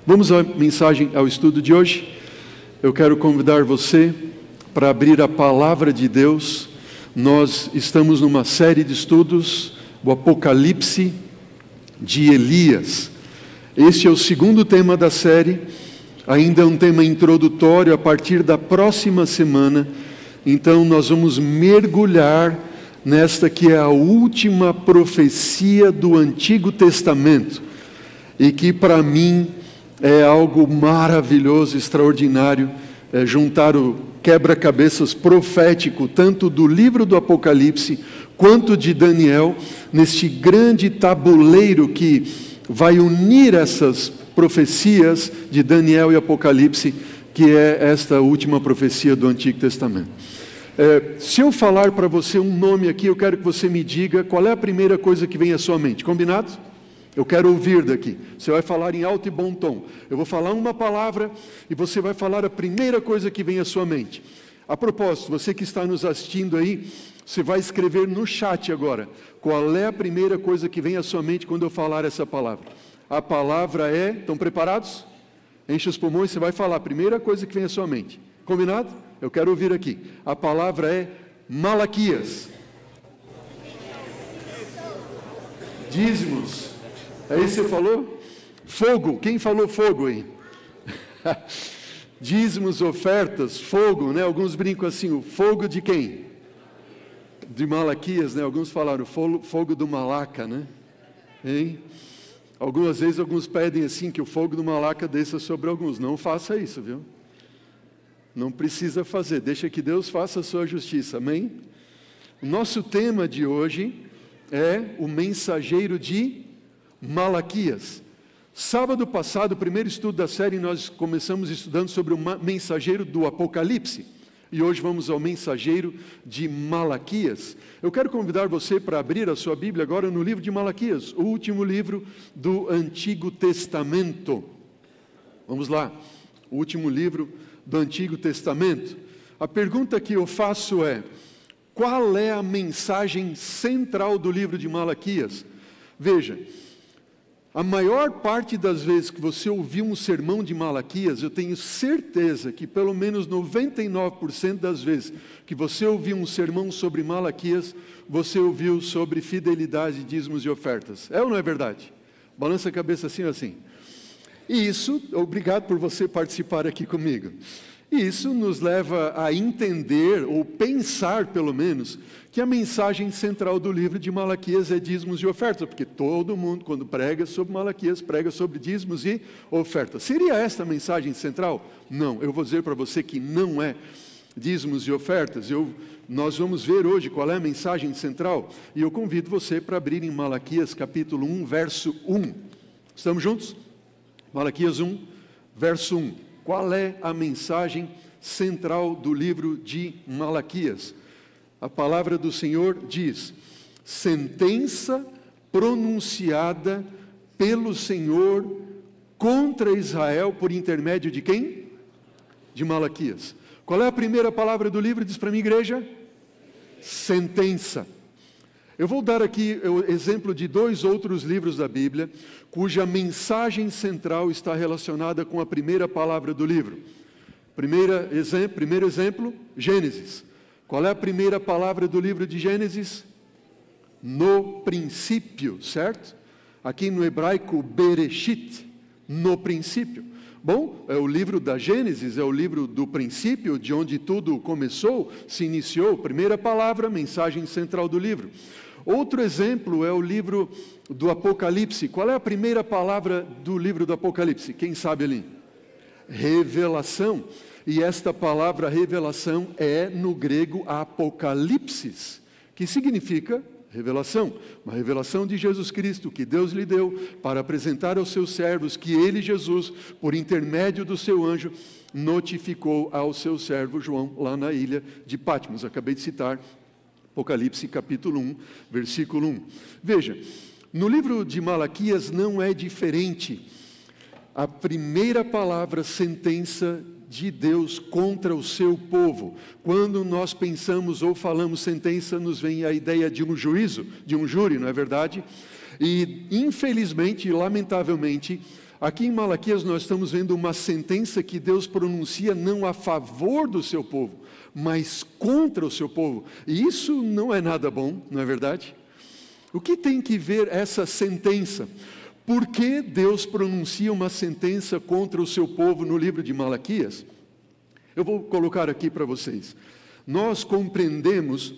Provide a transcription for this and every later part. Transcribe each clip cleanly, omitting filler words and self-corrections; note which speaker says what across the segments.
Speaker 1: Vamos à mensagem, ao estudo de hoje. Eu quero convidar você para abrir a palavra de Deus. Nós estamos numa série de estudos, o Apocalipse de Elias. Este é o segundo tema da série, ainda é um tema introdutório. A partir da próxima semana, então nós vamos mergulhar nesta que é a última profecia do Antigo Testamento, e que para mim é algo maravilhoso, extraordinário, juntar o quebra-cabeças profético, tanto do livro do Apocalipse, quanto de Daniel, neste grande tabuleiro que vai unir essas profecias de Daniel e Apocalipse, que é esta última profecia do Antigo Testamento. Se eu falar para você um nome aqui, eu quero que você me diga qual é a primeira coisa que vem à sua mente, combinado? Eu quero ouvir daqui. Você vai falar em alto e bom tom. Eu vou falar uma palavra e você vai falar a primeira coisa que vem à sua mente. A propósito, você que está nos assistindo aí, você vai escrever no chat agora qual é a primeira coisa que vem à sua mente quando eu falar essa palavra. A palavra é... Estão preparados? Enche os pulmões, você vai falar a primeira coisa que vem à sua mente. Combinado? Eu quero ouvir aqui. A palavra é Malaquias. Dízimos. É isso que você falou? Fogo. Quem falou fogo aí? Dízimos, ofertas, fogo, né? Alguns brincam assim, o fogo de quem? De Malaquias, né? Alguns falaram fogo do Malaca, né? Hein? Algumas vezes alguns pedem assim que o fogo do Malaca desça sobre alguns. Não faça isso, viu? Não precisa fazer, deixa que Deus faça a sua justiça, amém? O nosso tema de hoje é o mensageiro de Malaquias. Sábado passado, o primeiro estudo da série, nós começamos estudando sobre o mensageiro do Apocalipse. E hoje vamos ao mensageiro de Malaquias. Eu quero convidar você para abrir a sua Bíblia agora no livro de Malaquias, o último livro do Antigo Testamento. Vamos lá, o último livro do Antigo Testamento. A pergunta que eu faço é: qual é a mensagem central do livro de Malaquias? Veja, a maior parte das vezes que você ouviu um sermão de Malaquias, eu tenho certeza que pelo menos 99% das vezes que você ouviu um sermão sobre Malaquias, você ouviu sobre fidelidade, dízimos e ofertas. É ou não é verdade? Balança a cabeça assim ou assim. E isso, obrigado por você participar aqui comigo. Isso nos leva a entender, ou pensar pelo menos, que a mensagem central do livro de Malaquias é dízimos e ofertas, porque todo mundo, quando prega sobre Malaquias, prega sobre dízimos e ofertas. Seria esta a mensagem central? Não, eu vou dizer para você que não é dízimos e ofertas. Nós vamos ver hoje qual é a mensagem central, e eu convido você para abrir em Malaquias capítulo 1, verso 1. Estamos juntos? Malaquias 1, verso 1. Qual é a mensagem central do livro de Malaquias? A palavra do Senhor diz: sentença pronunciada pelo Senhor contra Israel por intermédio de quem? De Malaquias. Qual é a primeira palavra do livro? Diz para mim, igreja. Sentença. Eu vou dar aqui o exemplo de dois outros livros da Bíblia, cuja mensagem central está relacionada com a primeira palavra do livro. Primeiro exemplo, Gênesis. Qual é a primeira palavra do livro de Gênesis? No princípio, certo? Aqui no hebraico, Bereshit, no princípio. Bom, é o livro da Gênesis, é o livro do princípio, de onde tudo começou, se iniciou. Primeira palavra, mensagem central do livro. Outro exemplo é o livro do Apocalipse. Qual é a primeira palavra do livro do Apocalipse? Quem sabe ali? Revelação. E esta palavra revelação é no grego apocalipsis, que significa revelação. Uma revelação de Jesus Cristo que Deus lhe deu para apresentar aos seus servos que ele, Jesus, por intermédio do seu anjo, notificou ao seu servo João lá na ilha de Patmos. Acabei de citar Apocalipse capítulo 1, versículo 1. Veja, no livro de Malaquias não é diferente. A primeira palavra, sentença de Deus contra o seu povo. Quando nós pensamos ou falamos sentença, nos vem a ideia de um juízo, de um júri, não é verdade? E, infelizmente e lamentavelmente, Aqui em Malaquias nós estamos vendo uma sentença que Deus pronuncia não a favor do seu povo, mas contra o seu povo. E isso não é nada bom, não é verdade? O que tem que ver essa sentença? Por que Deus pronuncia uma sentença contra o seu povo no livro de Malaquias? Eu vou colocar aqui para vocês. Nós compreendemos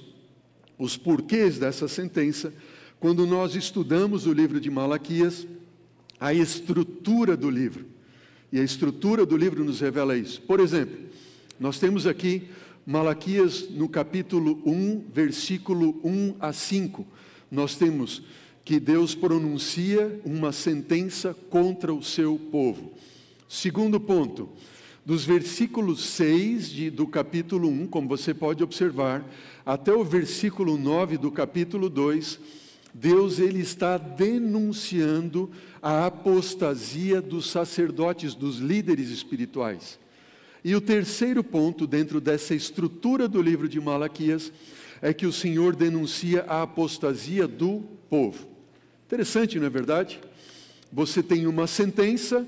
Speaker 1: os porquês dessa sentença quando nós estudamos o livro de Malaquias, a estrutura do livro. E a estrutura do livro nos revela isso. Por exemplo, nós temos aqui Malaquias no capítulo 1, versículo 1 a 5. Nós temos que Deus pronuncia uma sentença contra o seu povo. Segundo ponto, dos versículos 6 do capítulo 1, como você pode observar, até o versículo 9 do capítulo 2, Deus ele está denunciando a apostasia dos sacerdotes, dos líderes espirituais. E o terceiro ponto, dentro dessa estrutura do livro de Malaquias, é que o Senhor denuncia a apostasia do povo. Interessante, não é verdade? Você tem uma sentença.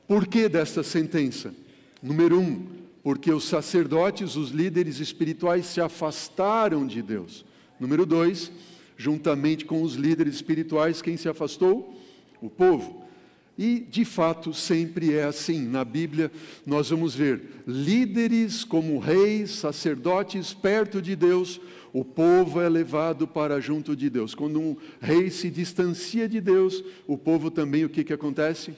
Speaker 1: Por que desta sentença? Número 1, porque os sacerdotes, os líderes espirituais se afastaram de Deus. Número 2, juntamente com os líderes espirituais, quem se afastou? O povo. E, de fato, sempre é assim. Na Bíblia, nós vamos ver líderes como reis, sacerdotes perto de Deus, o povo é levado para junto de Deus. Quando um rei se distancia de Deus, o povo também, o que acontece?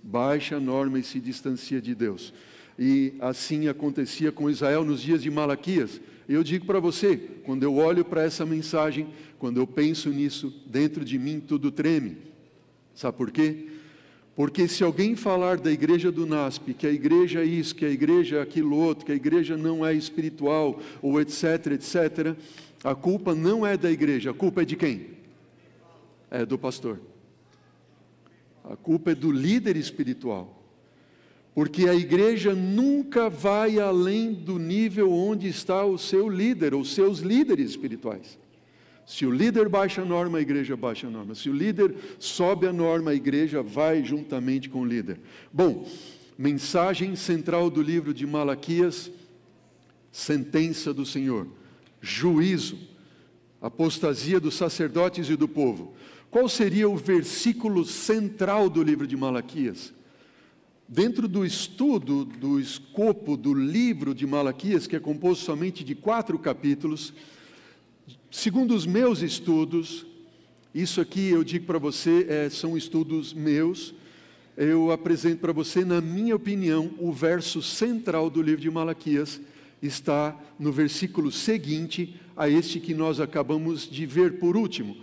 Speaker 1: Baixa a norma e se distancia de Deus. E assim acontecia com Israel nos dias de Malaquias. Eu digo para você, quando eu olho para essa mensagem, quando eu penso nisso, dentro de mim tudo treme. Sabe por quê? Porque se alguém falar da igreja do NASP, que a igreja é isso, que a igreja é aquilo outro, que a igreja não é espiritual, ou etc, etc, a culpa não é da igreja, a culpa é de quem? É do pastor. A culpa é do líder espiritual. Porque a igreja nunca vai além do nível onde está o seu líder, ou seus líderes espirituais. Se o líder baixa a norma, a igreja baixa a norma. Se o líder sobe a norma, a igreja vai juntamente com o líder. Bom, mensagem central do livro de Malaquias, sentença do Senhor, juízo, apostasia dos sacerdotes e do povo. Qual seria o versículo central do livro de Malaquias? Dentro do estudo, do escopo do livro de Malaquias, que é composto somente de 4 capítulos, segundo os meus estudos, isso aqui eu digo para você, são estudos meus, eu apresento para você, na minha opinião, o verso central do livro de Malaquias está no versículo seguinte a este que nós acabamos de ver por último.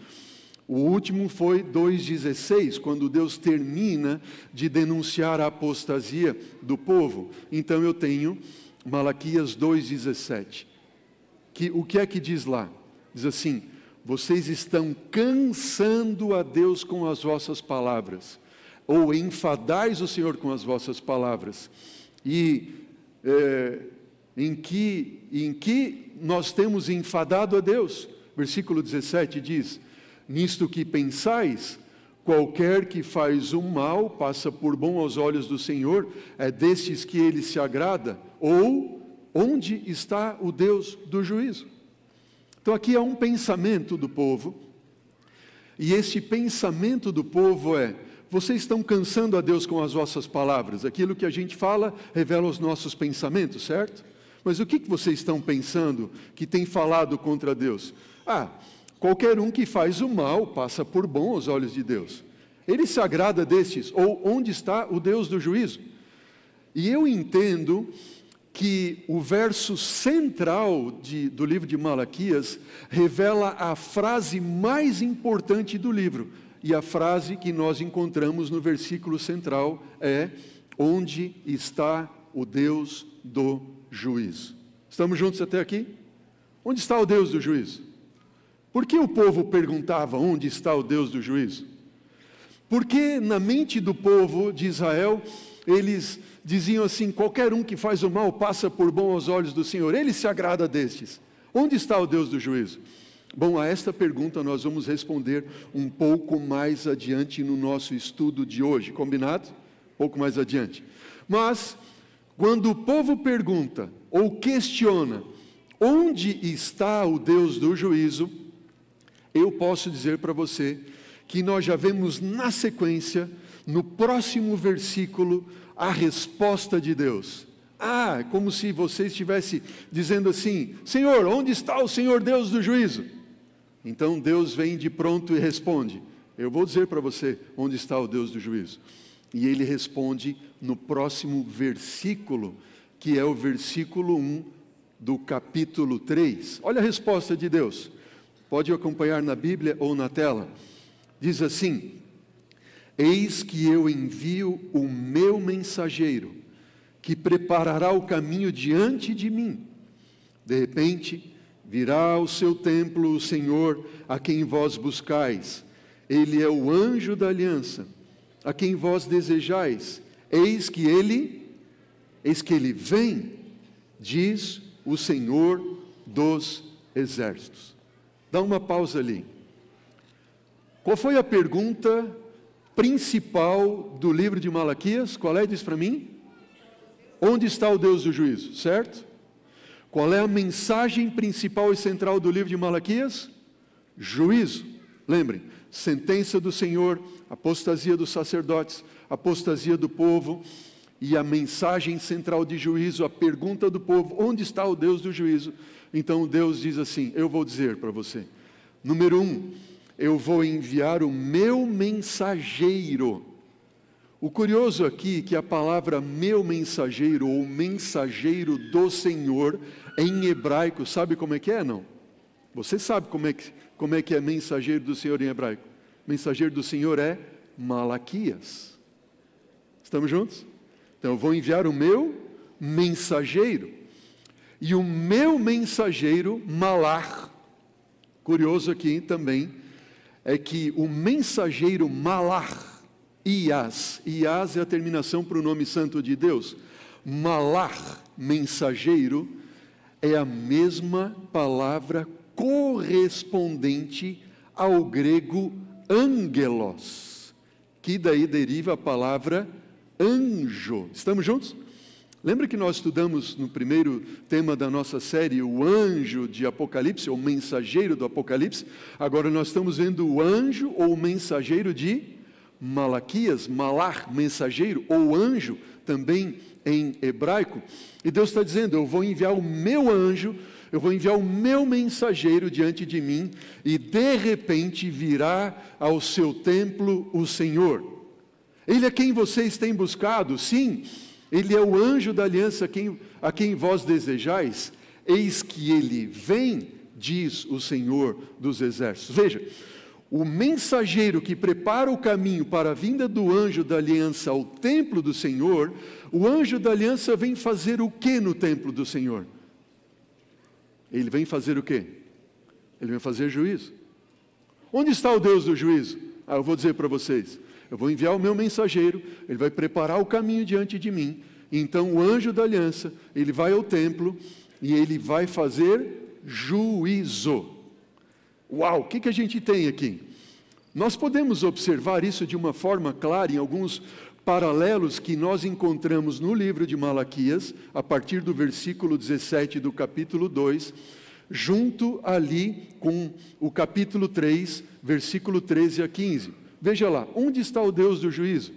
Speaker 1: O último foi 2,16, quando Deus termina de denunciar a apostasia do povo. Então eu tenho Malaquias 2,17. O que é que diz lá? Diz assim: vocês estão cansando a Deus com as vossas palavras, ou enfadais o Senhor com as vossas palavras. E em que nós temos enfadado a Deus? Versículo 17 diz: nisto que pensais, qualquer que faz um mal passa por bom aos olhos do Senhor, é destes que ele se agrada, ou onde está o Deus do juízo? Então aqui há um pensamento do povo, e esse pensamento do povo é: vocês estão cansando a Deus com as vossas palavras. Aquilo que a gente fala revela os nossos pensamentos, certo? Mas o que vocês estão pensando que tem falado contra Deus? Qualquer um que faz o mal passa por bom aos olhos de Deus. Ele se agrada destes, ou onde está o Deus do juízo? E eu entendo que o verso central do livro de Malaquias revela a frase mais importante do livro. E a frase que nós encontramos no versículo central é: onde está o Deus do juízo? Estamos juntos até aqui? Onde está o Deus do juízo? Por que o povo perguntava onde está o Deus do juízo? Porque na mente do povo de Israel, eles diziam assim: qualquer um que faz o mal passa por bom aos olhos do Senhor, ele se agrada destes. Onde está o Deus do juízo? Bom, a esta pergunta nós vamos responder um pouco mais adiante no nosso estudo de hoje, combinado? pouco mais adiante. Mas, quando o povo pergunta ou questiona onde está o Deus do juízo, eu posso dizer para você que nós já vemos na sequência, no próximo versículo, a resposta de Deus. Como se você estivesse dizendo assim: Senhor, onde está o Senhor Deus do juízo? Então Deus vem de pronto e responde: eu vou dizer para você onde está o Deus do juízo. E ele responde no próximo versículo, que é o versículo 1 do capítulo 3. Olha a resposta de Deus. Pode acompanhar na Bíblia ou na tela. Diz assim: eis que eu envio o meu mensageiro, que preparará o caminho diante de mim. De repente, virá ao seu templo o Senhor, a quem vós buscais. Ele é o anjo da aliança, a quem vós desejais. Eis que ele vem, diz o Senhor dos exércitos. Dá uma pausa ali. Qual foi a pergunta principal do livro de Malaquias? Qual é? Diz para mim. Onde está o Deus do juízo, certo? Qual é a mensagem principal e central do livro de Malaquias? Juízo. Lembrem, sentença do Senhor, apostasia dos sacerdotes, apostasia do povo, e a mensagem central de juízo, a pergunta do povo: onde está o Deus do juízo? Então Deus diz assim: eu vou dizer para você. Número 1, eu vou enviar o meu mensageiro. O curioso aqui é que a palavra meu mensageiro, ou mensageiro do Senhor, em hebraico, sabe como é que é, não? Você sabe como é que é mensageiro do Senhor em hebraico? Mensageiro do Senhor é Malaquias. Estamos juntos? Então eu vou enviar o meu mensageiro. E o meu mensageiro, Malach, curioso aqui também, é que o mensageiro Malach, Ias é a terminação para o nome santo de Deus. Malach, mensageiro, é a mesma palavra correspondente ao grego angelos, que daí deriva a palavra anjo. Estamos juntos? Lembra que nós estudamos no primeiro tema da nossa série o anjo de Apocalipse, ou mensageiro do Apocalipse? Agora nós estamos vendo o anjo ou mensageiro de Malaquias, Malach, mensageiro, ou anjo, também em hebraico. E Deus está dizendo: eu vou enviar o meu anjo, eu vou enviar o meu mensageiro diante de mim, e de repente virá ao seu templo o Senhor. Ele é quem vocês têm buscado, sim, ele é o anjo da aliança a quem vós desejais. Eis que ele vem, diz o Senhor dos exércitos. Veja, o mensageiro que prepara o caminho para a vinda do anjo da aliança ao templo do Senhor, o anjo da aliança vem fazer o que no templo do Senhor? Ele vem fazer o quê? Ele vem fazer juízo. Onde está o Deus do juízo? Eu vou dizer para vocês. Eu vou enviar o meu mensageiro, ele vai preparar o caminho diante de mim. Então o anjo da aliança, ele vai ao templo e ele vai fazer juízo. Uau, o que a gente tem aqui? Nós podemos observar isso de uma forma clara em alguns paralelos que nós encontramos no livro de Malaquias, a partir do versículo 17 do capítulo 2, junto ali com o capítulo 3, versículo 13 a 15. Veja lá, onde está o Deus do juízo?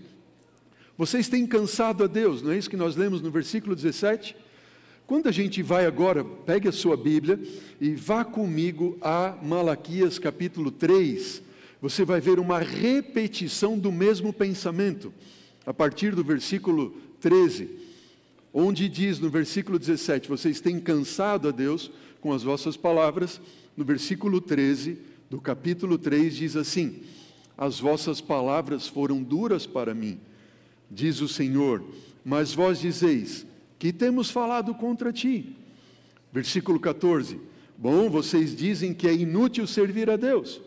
Speaker 1: Vocês têm cansado a Deus, não é isso que nós lemos no versículo 17? Quando a gente vai agora, pegue a sua Bíblia e vá comigo a Malaquias capítulo 3, você vai ver uma repetição do mesmo pensamento, a partir do versículo 13, onde diz no versículo 17, vocês têm cansado a Deus com as vossas palavras. No versículo 13 do capítulo 3 diz assim: as vossas palavras foram duras para mim, diz o Senhor, mas vós dizeis: que temos falado contra ti? Versículo 14, bom, vocês dizem que é inútil servir a Deus.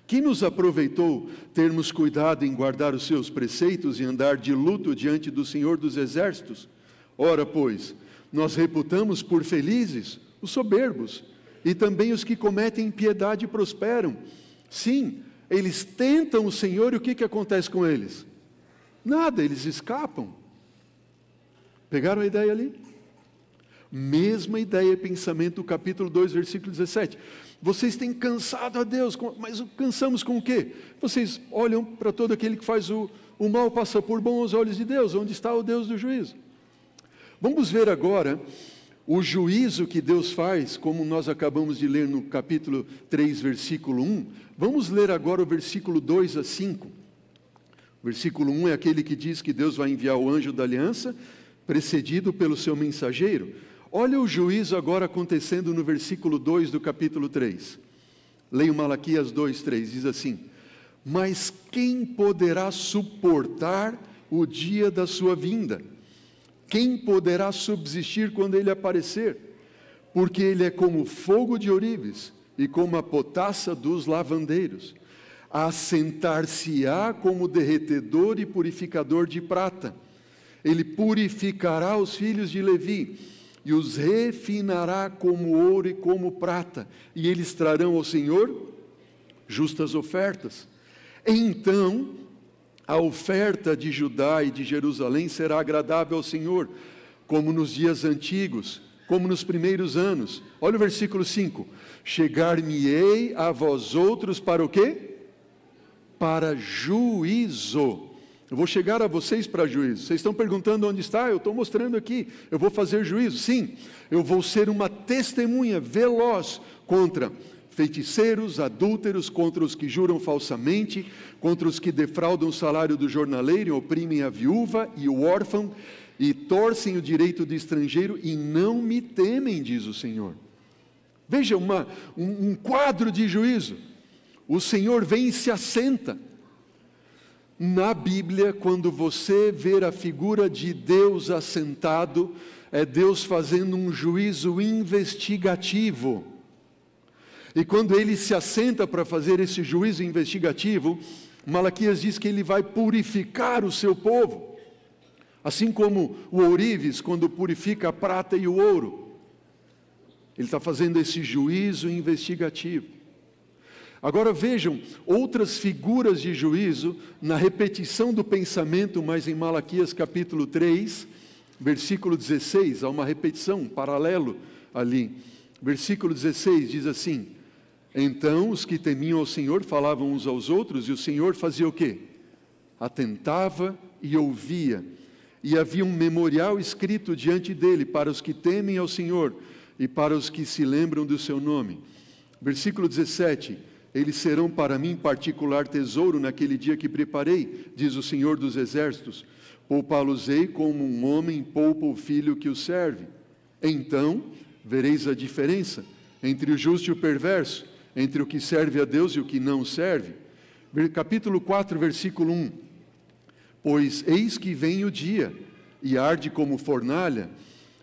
Speaker 1: Que nos aproveitou termos cuidado em guardar os seus preceitos e andar de luto diante do Senhor dos exércitos? Ora, pois, nós reputamos por felizes os soberbos, e também os que cometem impiedade prosperam. Sim, eles tentam o Senhor, e o que acontece com eles? Nada, eles escapam. Pegaram a ideia ali? Mesma ideia e pensamento do capítulo 2, versículo 17. Vocês têm cansado a Deus, mas cansamos com o quê? Vocês olham para todo aquele que faz o mal, passa por bom aos olhos de Deus. Onde está o Deus do juízo? Vamos ver agora o juízo que Deus faz, como nós acabamos de ler no capítulo 3, versículo 1. Vamos ler agora o versículo 2 a 5. O versículo 1 é aquele que diz que Deus vai enviar o anjo da aliança, precedido pelo seu mensageiro. Olha o juízo agora acontecendo no versículo 2 do capítulo 3. Leia Malaquias 2, 3, diz assim: mas quem poderá suportar o dia da sua vinda? Quem poderá subsistir quando ele aparecer? Porque ele é como fogo de ourives e como a potassa dos lavandeiros. Assentar-se-á como derretedor e purificador de prata. Ele purificará os filhos de Levi e os refinará como ouro e como prata, e eles trarão ao Senhor justas ofertas. Então, a oferta de Judá e de Jerusalém será agradável ao Senhor, como nos dias antigos, como nos primeiros anos. Olha o versículo 5. Chegar-me-ei a vós outros para o quê? Para juízo. Eu vou chegar a vocês para juízo. Vocês estão perguntando onde está? Eu estou mostrando aqui. Eu vou fazer juízo? Sim. Eu vou ser uma testemunha veloz contra feiticeiros, adúlteros, contra os que juram falsamente, contra os que defraudam o salário do jornaleiro, oprimem a viúva e o órfão, e torcem o direito do estrangeiro, e não me temem, diz o Senhor. Veja um quadro de juízo. O Senhor vem e se assenta. Na Bíblia, quando você ver a figura de Deus assentado, é Deus fazendo um juízo investigativo. E quando ele se assenta para fazer esse juízo investigativo, Malaquias diz que ele vai purificar o seu povo. Assim como o ourives, quando purifica a prata e o ouro. Ele está fazendo esse juízo investigativo. Agora vejam outras figuras de juízo na repetição do pensamento, mas em Malaquias capítulo 3, versículo 16, há uma repetição, um paralelo ali. Versículo 16 diz assim: então os que temiam ao Senhor falavam uns aos outros, e o Senhor fazia o quê? Atentava e ouvia, e havia um memorial escrito diante dele para os que temem ao Senhor e para os que se lembram do seu nome. Versículo 17: eles serão para mim particular tesouro naquele dia que preparei, diz o Senhor dos Exércitos. Poupá-los-ei como um homem poupa o filho que o serve. Então vereis a diferença entre o justo e o perverso, entre o que serve a Deus e o que não serve. Capítulo 4, versículo 1. Pois eis que vem o dia, e arde como fornalha,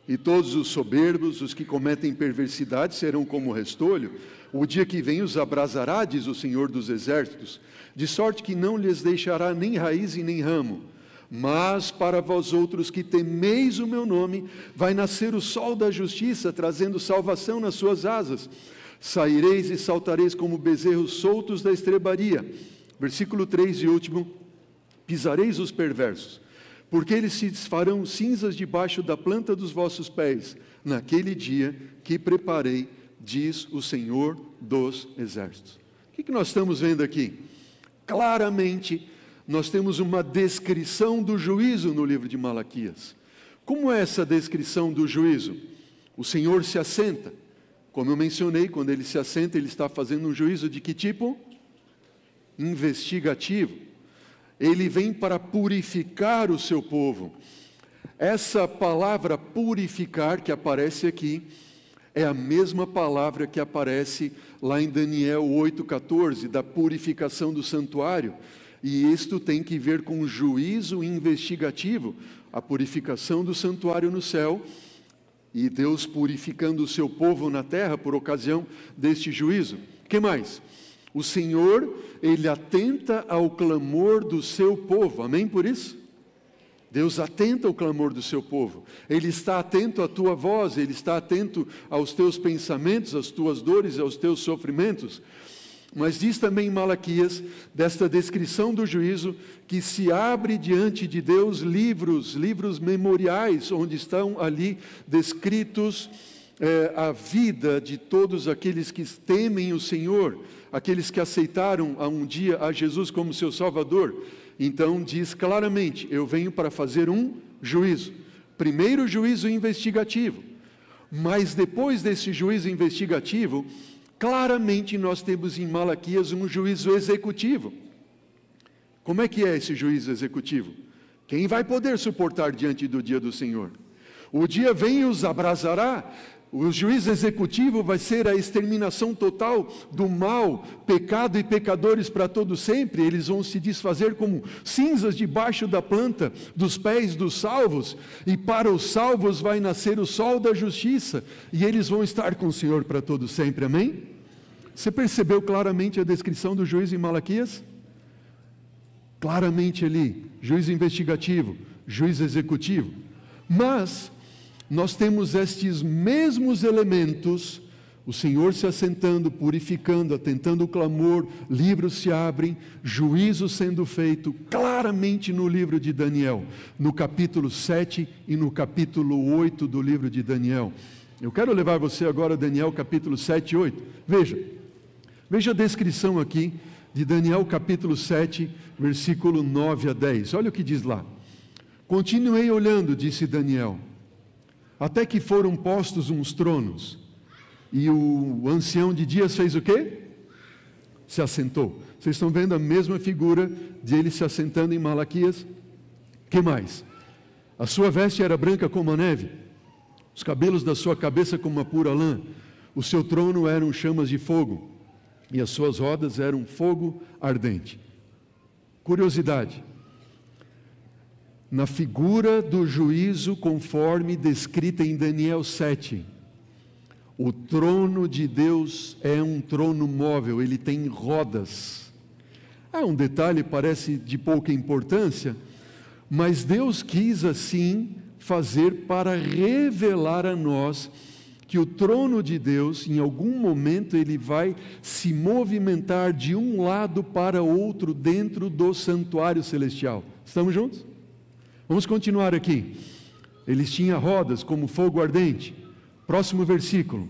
Speaker 1: e todos os soberbos, os que cometem perversidade, serão como restolho. O dia que vem os abrasará, diz o Senhor dos Exércitos, de sorte que não lhes deixará nem raiz e nem ramo. Mas para vós outros que temeis o meu nome, vai nascer o sol da justiça, trazendo salvação nas suas asas. Saireis e saltareis como bezerros soltos da estrebaria. Versículo 3 e último: pisareis os perversos, porque eles se desfarão cinzas debaixo da planta dos vossos pés, naquele dia que preparei, diz o Senhor dos Exércitos. O que nós estamos vendo aqui? Claramente, nós temos uma descrição do juízo no livro de Malaquias. Como é essa descrição do juízo? O Senhor se assenta. Como eu mencionei, quando ele se assenta, ele está fazendo um juízo de que tipo? Investigativo. Ele vem para purificar o seu povo. Essa palavra purificar que aparece aqui é a mesma palavra que aparece lá em Daniel 8,14, da purificação do santuário. E isto tem que ver com o juízo investigativo, a purificação do santuário no céu, e Deus purificando o seu povo na terra por ocasião deste juízo. O que mais? O Senhor, Ele atenta ao clamor do seu povo, amém por isso? Deus atenta ao clamor do seu povo, Ele está atento à tua voz, Ele está atento aos teus pensamentos, às tuas dores, aos teus sofrimentos. Mas diz também em Malaquias, desta descrição do juízo, que se abre diante de Deus livros memoriais, onde estão ali descritos a vida de todos aqueles que temem o Senhor, aqueles que aceitaram um dia a Jesus como seu Salvador. Então diz claramente, eu venho para fazer um juízo. Primeiro juízo investigativo, mas depois desse juízo investigativo, claramente nós temos em Malaquias um juízo executivo. Como é que é esse juízo executivo? Quem vai poder suportar diante do dia do Senhor? O dia vem e os abrasará. O juízo executivo vai ser a exterminação total do mal, pecado e pecadores para todo sempre. Eles vão se desfazer como cinzas debaixo da planta dos pés dos salvos, e para os salvos vai nascer o sol da justiça, e eles vão estar com o Senhor para todo sempre. Amém? Você percebeu claramente a descrição do juízo em Malaquias? Claramente ali, juízo investigativo, juízo executivo. Mas nós temos estes mesmos elementos, o Senhor se assentando, purificando, atentando o clamor, livros se abrem, juízo sendo feito, claramente no livro de Daniel, no capítulo 7 e no capítulo 8 do livro de Daniel. Eu quero levar você agora a Daniel capítulo 7 e 8. Veja a descrição aqui de Daniel capítulo 7, versículo 9 a 10. Olha o que diz lá. Continuei olhando, disse Daniel, até que foram postos uns tronos, e o ancião de dias fez o quê? Se assentou. Vocês estão vendo a mesma figura de ele se assentando em Malaquias? Que mais? A sua veste era branca como a neve, os cabelos da sua cabeça como a pura lã, o seu trono eram chamas de fogo, e as suas rodas eram fogo ardente. Curiosidade. Na figura do juízo conforme descrita em Daniel 7, o trono de Deus é um trono móvel, ele tem rodas. Um detalhe, parece de pouca importância, mas Deus quis assim fazer para revelar a nós que o trono de Deus, em algum momento, ele vai se movimentar de um lado para outro dentro do santuário celestial. Estamos juntos? Vamos continuar aqui. Eles tinham rodas como fogo ardente. Próximo versículo,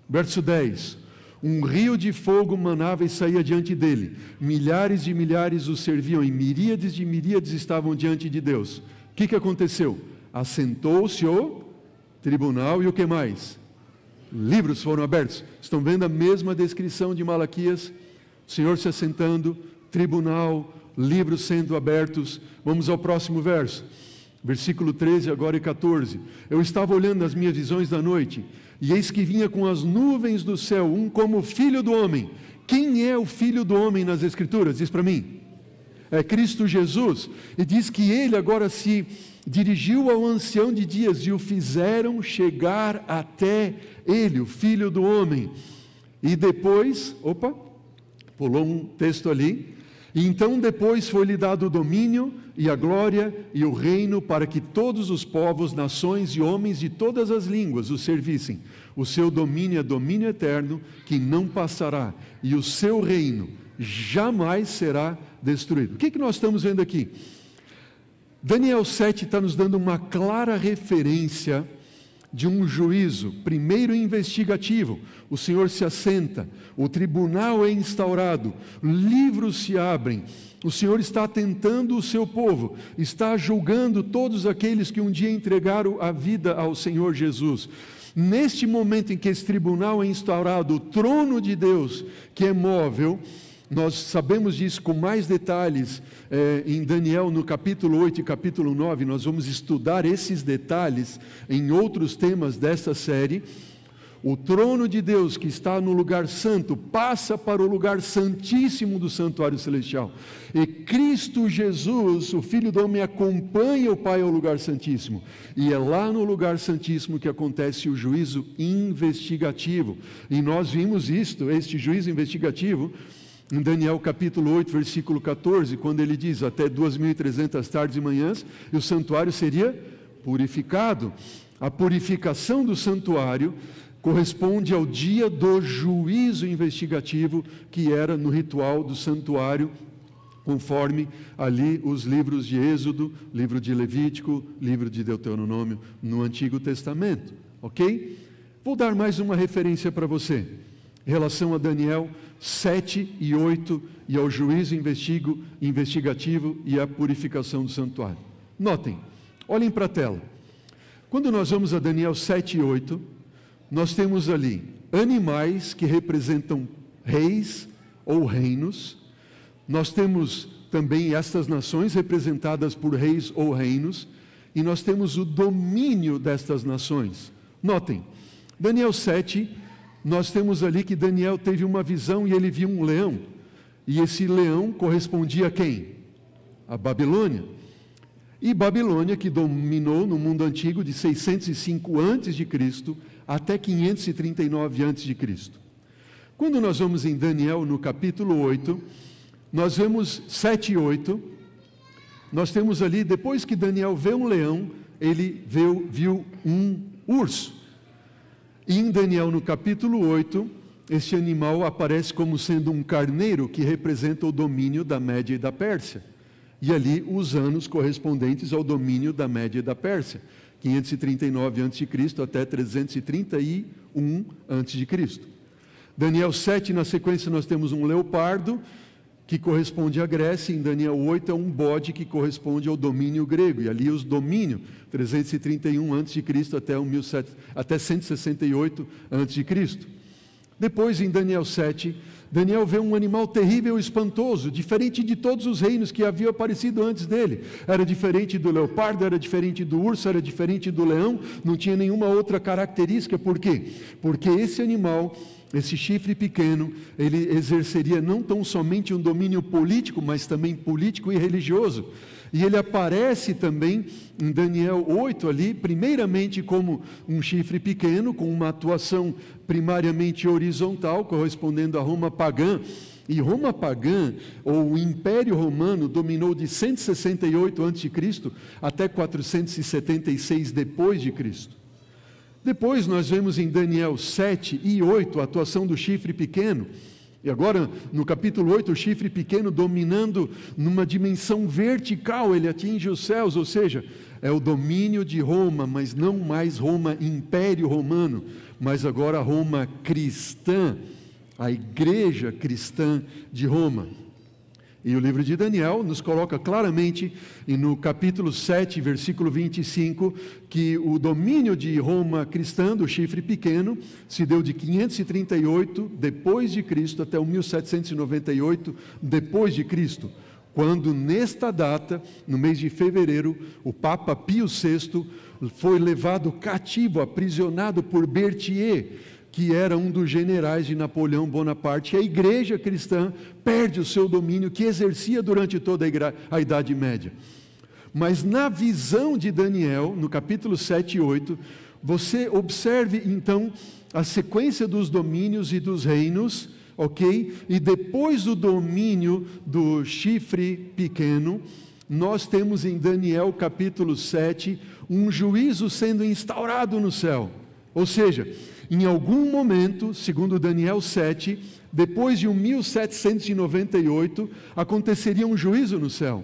Speaker 1: verso 10. Um rio de fogo manava e saía diante dele. Milhares de milhares o serviam, e miríades de miríades estavam diante de Deus. O que aconteceu? Assentou-se o tribunal, e o que mais? Livros foram abertos. Estão vendo a mesma descrição de Malaquias? O Senhor se assentando, tribunal, livros sendo abertos. Vamos ao próximo verso, versículo 13 agora e 14. Eu estava olhando as minhas visões da noite, e eis que vinha com as nuvens do céu, um como filho do homem. Quem é o filho do homem nas Escrituras? Diz para mim. É Cristo Jesus. E diz que ele agora se dirigiu ao ancião de dias e o fizeram chegar até ele, o filho do homem. E depois, pulou um texto ali. E então depois foi-lhe dado o domínio e a glória e o reino para que todos os povos, nações e homens de todas as línguas o servissem. O seu domínio é domínio eterno que não passará, e o seu reino jamais será destruído. O que nós estamos vendo aqui? Daniel 7 está nos dando uma clara referência de um juízo, primeiro investigativo. O Senhor se assenta, o tribunal é instaurado, livros se abrem, o Senhor está atentando o seu povo, está julgando todos aqueles que um dia entregaram a vida ao Senhor Jesus. Neste momento em que esse tribunal é instaurado, o trono de Deus, que é móvel, nós sabemos disso com mais detalhes em Daniel, no capítulo 8 e capítulo 9, nós vamos estudar esses detalhes em outros temas desta série. O trono de Deus que está no lugar santo passa para o lugar santíssimo do santuário celestial. E Cristo Jesus, o Filho do Homem, acompanha o Pai ao lugar santíssimo. E é lá no lugar santíssimo que acontece o juízo investigativo. E nós vimos este juízo investigativo, em Daniel capítulo 8, versículo 14, quando ele diz, até 2.300 tardes e manhãs, e o santuário seria purificado. A purificação do santuário corresponde ao dia do juízo investigativo, que era no ritual do santuário, conforme ali os livros de Êxodo, livro de Levítico, livro de Deuteronômio, no Antigo Testamento, ok? Vou dar mais uma referência para você, em relação a Daniel 7 e 8, e ao juízo investigativo e à purificação do santuário. Notem, olhem para a tela. Quando nós vamos a Daniel 7 e 8, nós temos ali animais que representam reis ou reinos. Nós temos também estas nações representadas por reis ou reinos, e nós temos o domínio destas nações. Notem, Daniel 7, nós temos ali que Daniel teve uma visão e ele viu um leão, e esse leão correspondia a quem? A Babilônia. E Babilônia, que dominou no mundo antigo de 605 a.C. até 539 a.C. Quando nós vamos em Daniel, no capítulo 8, nós vemos 7 e 8, nós temos ali, depois que Daniel vê um leão, ele viu um urso. E em Daniel, no capítulo 8, este animal aparece como sendo um carneiro que representa o domínio da Média e da Pérsia. E ali os anos correspondentes ao domínio da Média e da Pérsia, 539 a.C. até 331 a.C. Daniel 7, na sequência, nós temos um leopardo, que corresponde à Grécia. Em Daniel 8 é um bode que corresponde ao domínio grego, e ali os domínios, 331 a.C. até 168 a.C. Depois, em Daniel 7, Daniel vê um animal terrível e espantoso, diferente de todos os reinos que haviam aparecido antes dele. Era diferente do leopardo, era diferente do urso, era diferente do leão, não tinha nenhuma outra característica. Por quê? Porque esse animal, esse chifre pequeno, ele exerceria não tão somente um domínio político, mas também político e religioso. E ele aparece também em Daniel 8 ali, primeiramente como um chifre pequeno, com uma atuação primariamente horizontal, correspondendo a Roma pagã. E Roma pagã, ou o Império Romano, dominou de 168 a.C. até 476 depois de Cristo. Depois nós vemos em Daniel 7 e 8 a atuação do chifre pequeno. E agora, no capítulo 8, o chifre pequeno dominando numa dimensão vertical, ele atinge os céus, ou seja, é o domínio de Roma, mas não mais Roma, Império Romano, mas agora Roma cristã, a igreja cristã de Roma. E o livro de Daniel nos coloca claramente, e no capítulo 7, versículo 25, que o domínio de Roma cristã, do chifre pequeno, se deu de 538 depois de Cristo até o 1798 depois de Cristo, quando nesta data, no mês de fevereiro, o Papa Pio VI foi levado cativo, aprisionado por Berthier, que era um dos generais de Napoleão Bonaparte. E a igreja cristã perde o seu domínio, que exercia durante toda a Idade Média. Mas na visão de Daniel, no capítulo 7 e 8, você observe então a sequência dos domínios e dos reinos, ok? E depois do domínio do chifre pequeno, nós temos em Daniel capítulo 7, um juízo sendo instaurado no céu. Ou seja, em algum momento, segundo Daniel 7, depois de 1798, aconteceria um juízo no céu.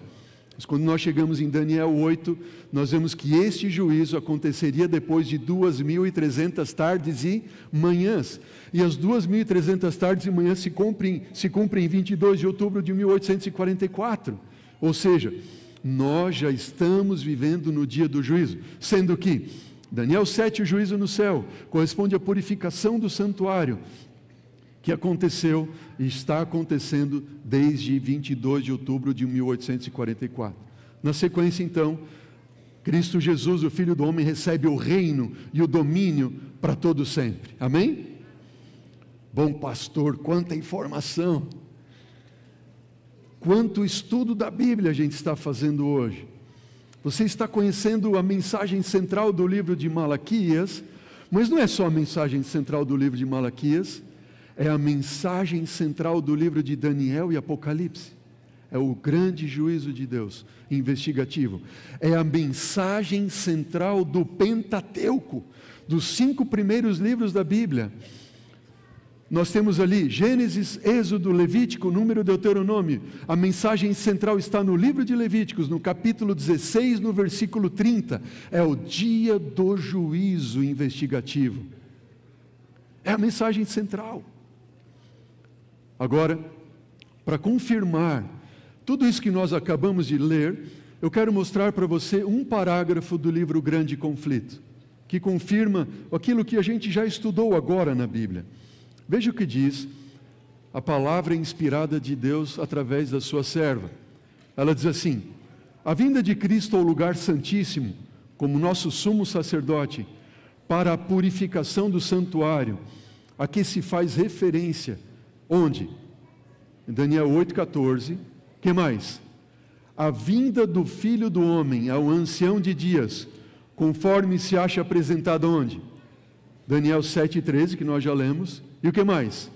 Speaker 1: Mas quando nós chegamos em Daniel 8, nós vemos que este juízo aconteceria depois de 2.300 tardes e manhãs. E as 2.300 tardes e manhãs se cumprem em 22 de outubro de 1844. Ou seja, nós já estamos vivendo no dia do juízo, sendo que Daniel 7, o juízo no céu, corresponde à purificação do santuário, que aconteceu e está acontecendo desde 22 de outubro de 1844. Na sequência, então, Cristo Jesus, o Filho do Homem, recebe o reino e o domínio para todo sempre. Amém? Bom pastor, quanta informação! Quanto estudo da Bíblia a gente está fazendo hoje. Você está conhecendo a mensagem central do livro de Malaquias, mas não é só a mensagem central do livro de Malaquias, é a mensagem central do livro de Daniel e Apocalipse. É o grande juízo de Deus, investigativo. É a mensagem central do Pentateuco, dos 5 primeiros livros da Bíblia. Nós temos ali Gênesis, Êxodo, Levítico, Número, Deuteronômio. A mensagem central está no livro de Levíticos, no capítulo 16, no versículo 30. É o dia do juízo investigativo. É a mensagem central. Agora, para confirmar tudo isso que nós acabamos de ler, eu quero mostrar para você um parágrafo do livro Grande Conflito, que confirma aquilo que a gente já estudou agora na Bíblia. Veja o que diz a palavra inspirada de Deus através da sua serva. Ela diz assim: a vinda de Cristo ao lugar santíssimo, como nosso sumo sacerdote, para a purificação do santuário, a que se faz referência, onde? Em Daniel 8,14, que mais? A vinda do Filho do Homem ao ancião de dias, conforme se acha apresentado onde? Daniel 7,13, que nós já lemos. E o que mais?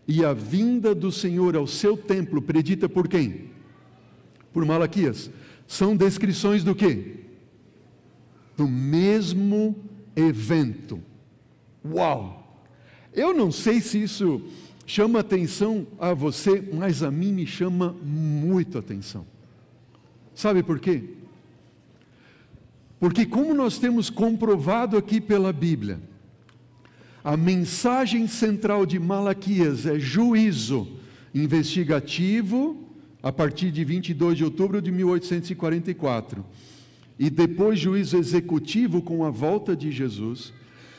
Speaker 1: E a vinda do Senhor ao seu templo, predita por quem? Por Malaquias. São descrições do quê? Do mesmo evento. Uau! Eu não sei se isso chama atenção a você, mas a mim me chama muito atenção. Sabe por quê? Porque como nós temos comprovado aqui pela Bíblia, a mensagem central de Malaquias é juízo investigativo a partir de 22 de outubro de 1844 e depois juízo executivo com a volta de Jesus,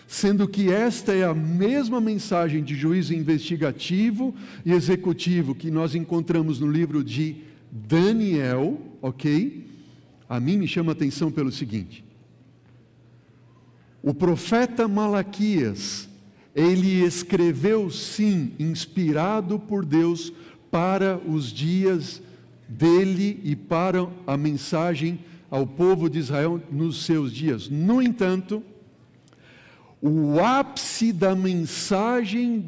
Speaker 1: sendo que esta é a mesma mensagem de juízo investigativo e executivo que nós encontramos no livro de Daniel, ok? A mim me chama a atenção pelo seguinte: o profeta Malaquias, ele escreveu sim, inspirado por Deus, para os dias dele e para a mensagem ao povo de Israel nos seus dias. No entanto, o ápice da mensagem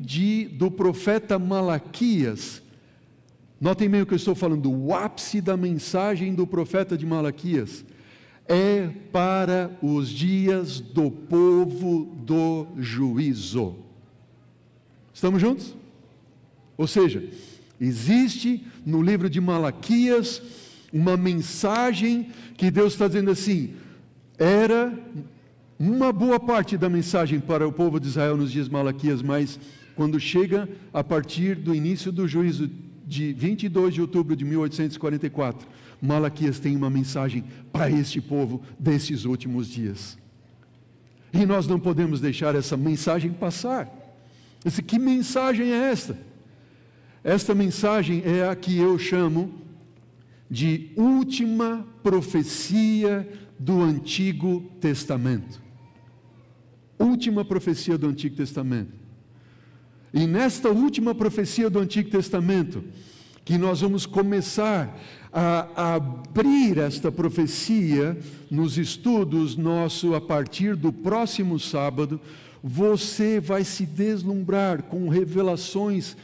Speaker 1: do profeta Malaquias, notem bem o que eu estou falando, o ápice da mensagem do profeta de Malaquias é para os dias do povo do juízo. Estamos juntos? Ou seja, existe no livro de Malaquias uma mensagem que Deus está dizendo assim, era uma boa parte da mensagem para o povo de Israel nos dias de Malaquias, mas quando chega a partir do início do juízo de 22 de outubro de 1844, Malaquias tem uma mensagem para este povo desses últimos dias. E nós não podemos deixar essa mensagem passar. Que mensagem é esta? Esta mensagem é a que eu chamo de última profecia do Antigo Testamento. Última profecia do Antigo Testamento. E nesta última profecia do Antigo Testamento, que nós vamos começar a abrir esta profecia nos estudos nossos a partir do próximo sábado, você vai se deslumbrar com revelações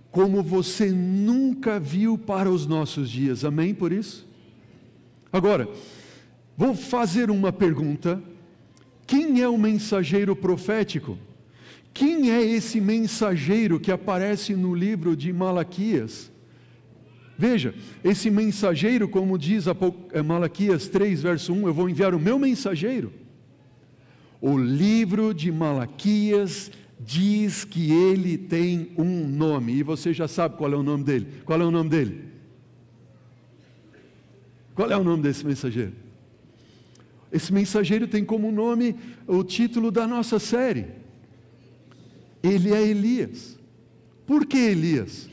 Speaker 1: como você nunca viu para os nossos dias. Amém por isso? Agora, vou fazer uma pergunta. Quem é o mensageiro profético? Quem é esse mensageiro que aparece no livro de Malaquias? Veja, esse mensageiro, como diz Malaquias 3, verso 1, eu vou enviar o meu mensageiro. O livro de Malaquias diz que ele tem um nome, e você já sabe qual é o nome dele. Qual é o nome dele? Qual é o nome desse mensageiro? Esse mensageiro tem como nome o título da nossa série. Ele é Elias. Por que Elias?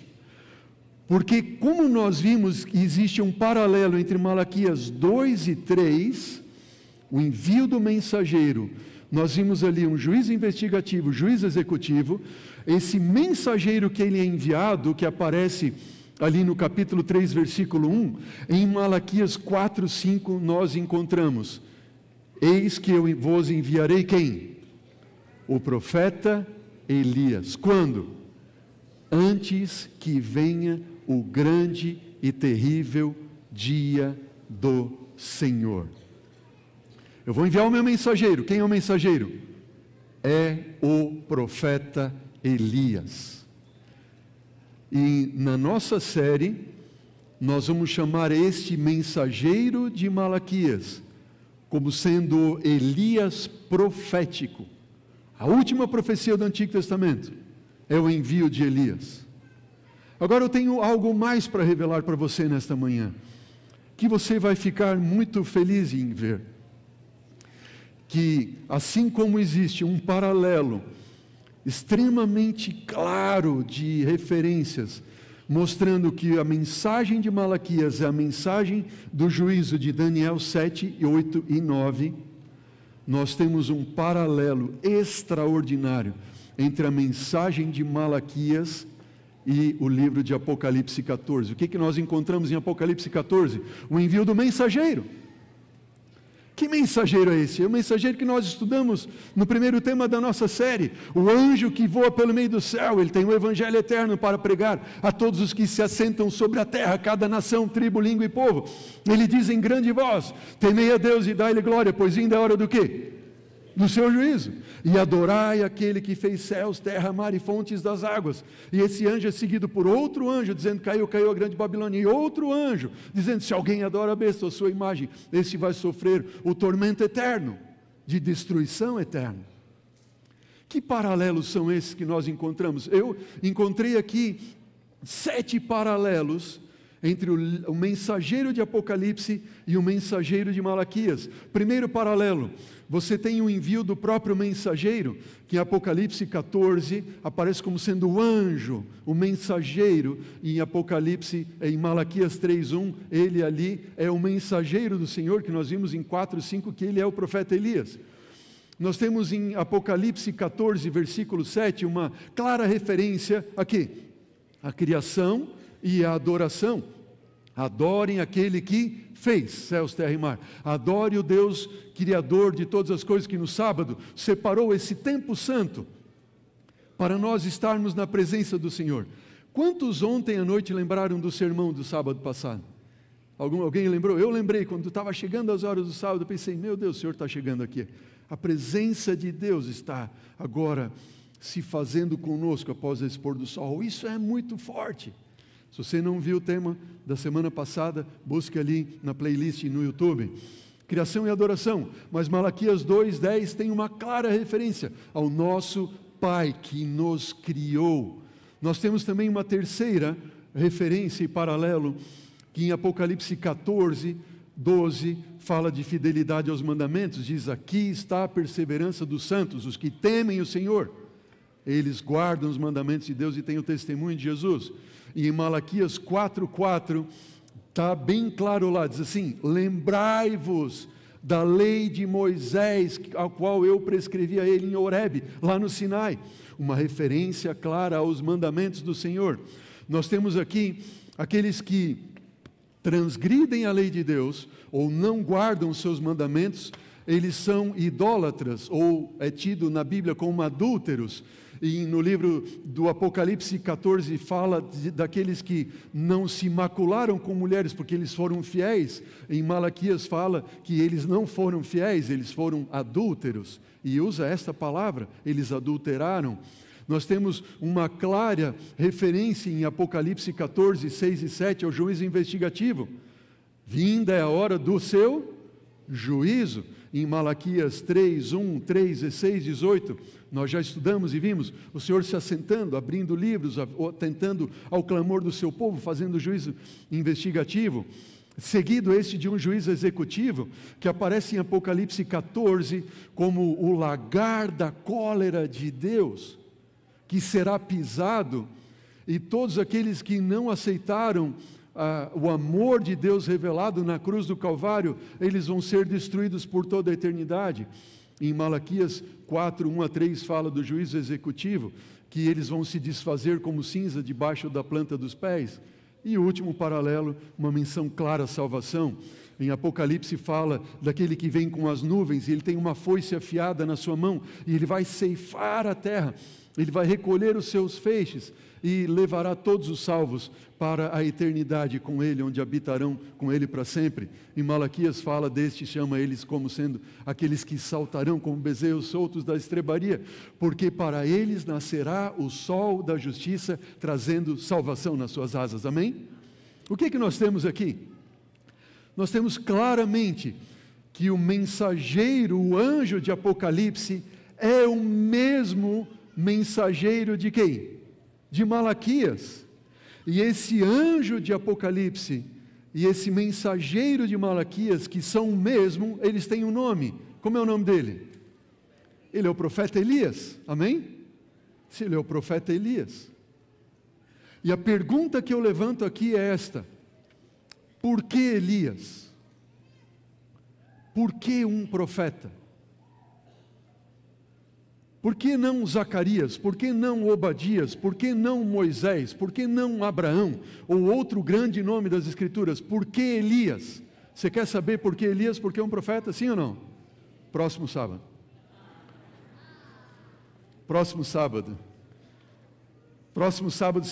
Speaker 1: Porque, como nós vimos, existe um paralelo entre Malaquias 2 e 3, o envio do mensageiro. Nós vimos ali um juiz investigativo, juiz executivo. Esse mensageiro que ele é enviado, que aparece ali no capítulo 3, versículo 1, em Malaquias 4, 5, nós encontramos: eis que eu vos enviarei quem? O profeta Elias. Quando? Antes que venha o grande e terrível dia do Senhor. Eu vou enviar o meu mensageiro. Quem é o mensageiro? É o profeta Elias. E na nossa série, nós vamos chamar este mensageiro de Malaquias como sendo Elias profético. A última profecia do Antigo Testamento é o envio de Elias. Agora eu tenho algo mais para revelar para você nesta manhã, que você vai ficar muito feliz em ver. Que assim como existe um paralelo extremamente claro de referências, mostrando que a mensagem de Malaquias é a mensagem do juízo de Daniel 7, 8 e 9, nós temos um paralelo extraordinário entre a mensagem de Malaquias e o livro de Apocalipse 14. O que nós encontramos em Apocalipse 14? O envio do mensageiro. Que mensageiro é esse? É o mensageiro que nós estudamos no primeiro tema da nossa série. O anjo que voa pelo meio do céu. Ele tem o evangelho eterno para pregar a todos os que se assentam sobre a terra, cada nação, tribo, língua e povo. Ele diz em grande voz: temei a Deus e dai-lhe glória, pois ainda é hora do quê? Do seu juízo. E adorai aquele que fez céus, terra, mar e fontes das águas. E esse anjo é seguido por outro anjo, dizendo: caiu a grande Babilônia. E outro anjo, dizendo: se alguém adora a besta ou sua imagem, esse vai sofrer o tormento eterno, de destruição eterna. Que paralelos são esses que nós encontramos? Eu encontrei aqui 7 paralelos entre o mensageiro de Apocalipse e o mensageiro de Malaquias. Primeiro paralelo, você tem o envio do próprio mensageiro, que em Apocalipse 14 aparece como sendo o anjo, o mensageiro, e em Apocalipse, em Malaquias 3:1, ele ali é o mensageiro do Senhor, que nós vimos em 4:5, que ele é o profeta Elias. Nós temos em Apocalipse 14, versículo 7, uma clara referência aqui, a criação e a adoração. Adorem aquele que fez céus, terra e mar. Adore o Deus criador de todas as coisas, que no sábado separou esse tempo santo para nós estarmos na presença do Senhor. Quantos ontem à noite lembraram do sermão do sábado passado? Alguém lembrou? Eu lembrei, quando estava chegando as horas do sábado, eu pensei: meu Deus, o Senhor está chegando aqui. A presença de Deus está agora se fazendo conosco após esse pôr do sol. Isso é muito forte. Se você não viu o tema da semana passada, busque ali na playlist no YouTube. Criação e adoração. Mas Malaquias 2:10 tem uma clara referência ao nosso Pai que nos criou. Nós temos também uma terceira referência e paralelo, que em Apocalipse 14:12 fala de fidelidade aos mandamentos. Diz: aqui está a perseverança dos santos, os que temem o Senhor. Eles guardam os mandamentos de Deus e têm o testemunho de Jesus. E em Malaquias 4:4 está bem claro lá, diz assim: lembrai-vos da lei de Moisés, a qual eu prescrevi a ele em Horebe, lá no Sinai. Uma referência clara aos mandamentos do Senhor. Nós temos aqui aqueles que transgridem a lei de Deus, ou não guardam os seus mandamentos, eles são idólatras, ou é tido na Bíblia como adúlteros. E no livro do Apocalipse 14 fala daqueles que não se macularam com mulheres porque eles foram fiéis. Em Malaquias fala que eles não foram fiéis, eles foram adúlteros. E usa esta palavra: eles adulteraram. Nós temos uma clara referência em Apocalipse 14, 6 e 7 ao juízo investigativo. Vinda é a hora do seu juízo. Em Malaquias 3, 1, 3, 16, 18, nós já estudamos e vimos o Senhor se assentando, abrindo livros, atentando ao clamor do seu povo, fazendo juízo investigativo. Seguido este de um juízo executivo, que aparece em Apocalipse 14 como o lagar da cólera de Deus, que será pisado, e todos aqueles que não aceitaram o amor de Deus revelado na cruz do Calvário, eles vão ser destruídos por toda a eternidade. Em Malaquias 4, 1 a 3 fala do juízo executivo, que eles vão se desfazer como cinza debaixo da planta dos pés. E o último paralelo, uma menção clara à salvação. Em Apocalipse fala daquele que vem com as nuvens, e ele tem uma foice afiada na sua mão, e ele vai ceifar a terra, ele vai recolher os seus feixes, e levará todos os salvos para a eternidade com ele, onde habitarão com ele para sempre. Em Malaquias fala deste, chama eles como sendo aqueles que saltarão como bezerros soltos da estrebaria, porque para eles nascerá o sol da justiça, trazendo salvação nas suas asas. Amém? O que nós temos aqui? Nós temos claramente que o mensageiro, o anjo de Apocalipse, é o mesmo mensageiro de quem? De Malaquias. E esse anjo de Apocalipse e esse mensageiro de Malaquias, que são o mesmo, eles têm um nome. Como é o nome dele? Ele é o profeta Elias. Amém? Se ele é o profeta Elias. E a pergunta que eu levanto aqui é esta: por que Elias? Por que um profeta? Por que não Zacarias? Por que não Obadias? Por que não Moisés? Por que não Abraão? Ou outro grande nome das Escrituras? Por que Elias? Você quer saber por que Elias? Porque é um profeta, sim ou não? Próximo sábado. Próximo sábado. Próximo sábado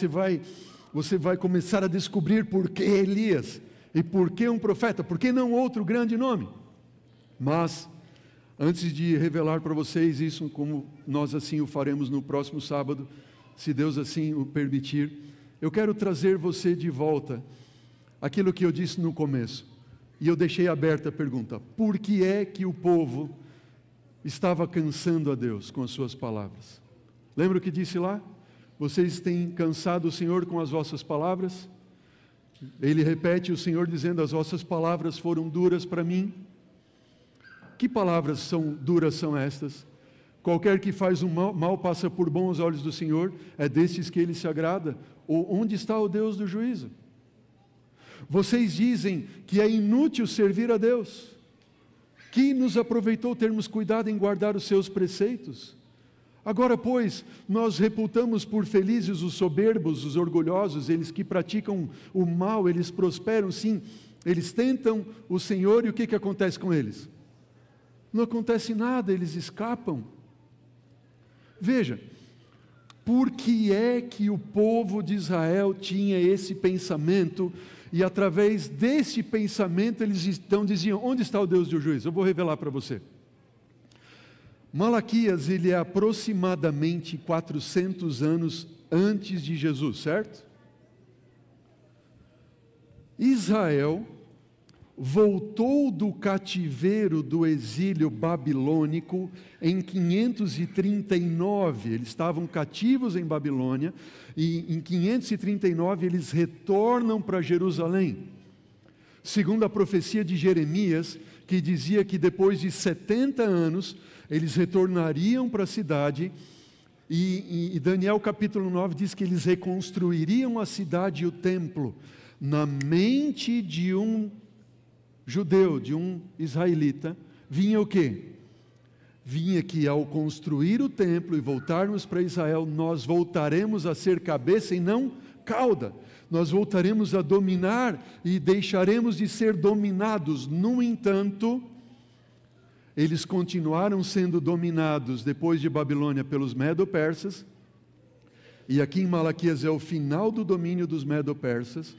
Speaker 1: você vai começar a descobrir por que Elias e por que um profeta, por que não outro grande nome. Mas antes de revelar para vocês isso, como nós assim o faremos no próximo sábado, se Deus assim o permitir, eu quero trazer você de volta aquilo que eu disse no começo. E eu deixei aberta a pergunta: por que é que o povo estava cansando a Deus com as suas palavras? Lembra o que disse lá? Vocês têm cansado o Senhor com as vossas palavras? Ele repete, o Senhor dizendo: as vossas palavras foram duras para mim. Que palavras duras são estas? Qualquer que faz o mal passa por bom aos olhos do Senhor, é destes que Ele se agrada. Ou onde está o Deus do juízo? Vocês dizem que é inútil servir a Deus, que nos aproveitou termos cuidado em guardar os seus preceitos. Agora, pois, nós reputamos por felizes os soberbos, os orgulhosos, eles que praticam o mal, eles prosperam, sim, eles tentam o Senhor, e o que acontece com eles? Não acontece nada, eles escapam. Veja, por que é que o povo de Israel tinha esse pensamento, e através desse pensamento eles diziam: onde está o Deus do juízo? Eu vou revelar para você. Malaquias, ele é aproximadamente 400 anos antes de Jesus, certo? Israel voltou do cativeiro do exílio babilônico em 539, eles estavam cativos em Babilônia, e em 539 eles retornam para Jerusalém, segundo a profecia de Jeremias, que dizia que depois de 70 anos, eles retornariam para a cidade, e Daniel capítulo 9 diz que eles reconstruiriam a cidade e o templo. Na mente de um judeu, de um israelita, vinha o quê? Vinha que ao construir o templo e voltarmos para Israel, nós voltaremos a ser cabeça e não cauda. Nós voltaremos a dominar e deixaremos de ser dominados. No entanto, eles continuaram sendo dominados depois de Babilônia pelos medo-persas, e aqui em Malaquias é o final do domínio dos medo-persas.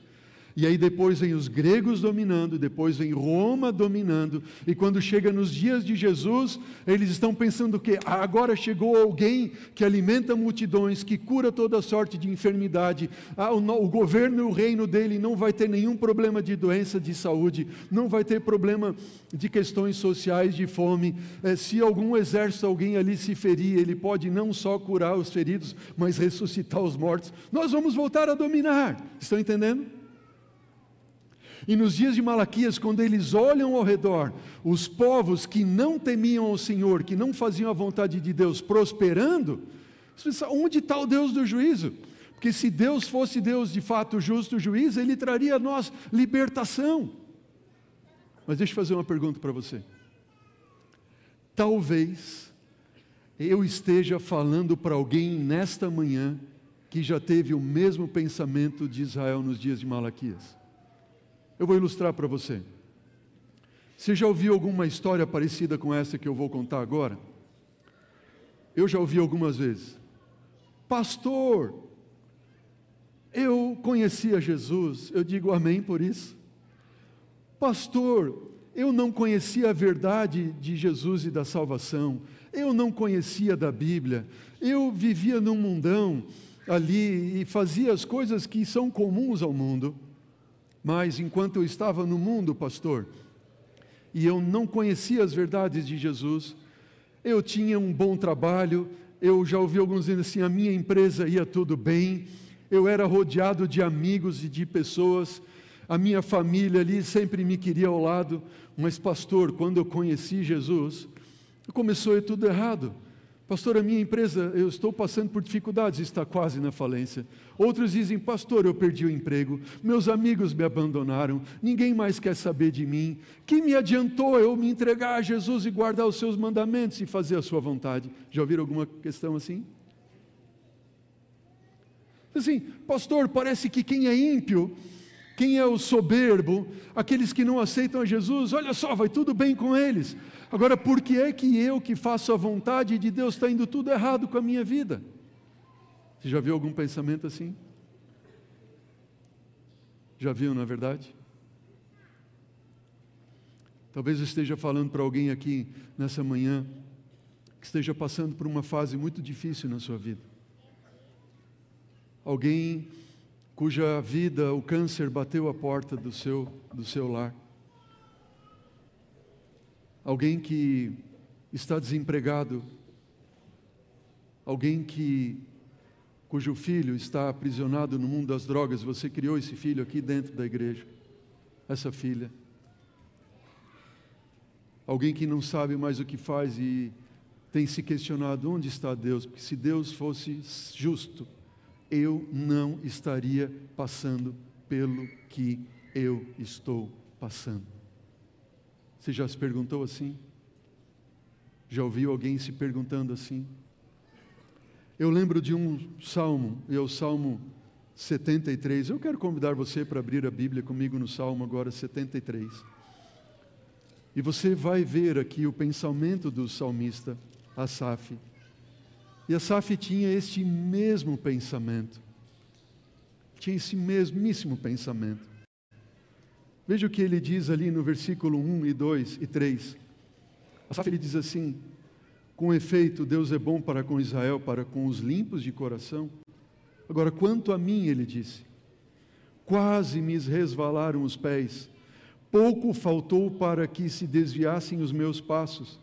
Speaker 1: E aí depois vem os gregos dominando, depois vem Roma dominando, e quando chega nos dias de Jesus, eles estão pensando que agora chegou alguém que alimenta multidões, que cura toda sorte de enfermidade, o governo e o reino dele não vai ter nenhum problema de doença, de saúde, não vai ter problema de questões sociais, de fome. Se algum exército, alguém ali se ferir, ele pode não só curar os feridos, mas ressuscitar os mortos. Nós vamos voltar a dominar, estão entendendo? E nos dias de Malaquias, quando eles olham ao redor, os povos que não temiam ao Senhor, que não faziam a vontade de Deus prosperando, eles pensam: onde está o Deus do juízo? Porque se Deus fosse Deus de fato justo juiz, Ele traria a nós libertação. Mas deixa eu fazer uma pergunta para você. Talvez eu esteja falando para alguém nesta manhã que já teve o mesmo pensamento de Israel nos dias de Malaquias. Eu vou ilustrar para você. Você já ouviu alguma história parecida com essa que eu vou contar agora? Eu já ouvi algumas vezes. Pastor, eu conhecia Jesus. Eu digo amém por isso. Pastor, eu não conhecia a verdade de Jesus e da salvação. Eu não conhecia da Bíblia. Eu vivia num mundão ali e fazia as coisas que são comuns ao mundo. Mas enquanto eu estava no mundo, pastor, e eu não conhecia as verdades de Jesus, eu tinha um bom trabalho, eu já ouvi alguns dizendo assim, a minha empresa ia tudo bem, eu era rodeado de amigos e de pessoas, a minha família ali sempre me queria ao lado, mas pastor, quando eu conheci Jesus, começou a ir tudo errado. Pastor, a minha empresa, eu estou passando por dificuldades, está quase na falência. Outros dizem, pastor, eu perdi o emprego, meus amigos me abandonaram, ninguém mais quer saber de mim. Que me adiantou eu me entregar a Jesus e guardar os seus mandamentos e fazer a sua vontade? Já ouviram alguma questão assim? Assim, pastor, parece que quem é ímpio, quem é o soberbo, aqueles que não aceitam a Jesus, olha só, vai tudo bem com eles. Agora, por que é que eu que faço a vontade de Deus está indo tudo errado com a minha vida? Você já viu algum pensamento assim? Já viu, não é verdade? Talvez eu esteja falando para alguém aqui nessa manhã que esteja passando por uma fase muito difícil na sua vida. Alguém cuja vida, o câncer bateu a porta do seu lar. Alguém que está desempregado, alguém cujo filho está aprisionado no mundo das drogas, você criou esse filho aqui dentro da igreja, essa filha. Alguém que não sabe mais o que faz e tem se questionado, onde está Deus? Porque se Deus fosse justo, eu não estaria passando pelo que eu estou passando. Você já se perguntou assim? Já ouviu alguém se perguntando assim? Eu lembro de um salmo, é o Salmo 73. Eu quero convidar você para abrir a Bíblia comigo no Salmo agora 73. E você vai ver aqui o pensamento do salmista Asaf. E Asaf tinha este mesmo pensamento. Tinha esse mesmíssimo pensamento. Veja o que ele diz ali no versículo 1 e 2 e 3. Asaf ele diz assim, com efeito, Deus é bom para com Israel, para com os limpos de coração. Agora, quanto a mim, ele disse, quase me resvalaram os pés, pouco faltou para que se desviassem os meus passos,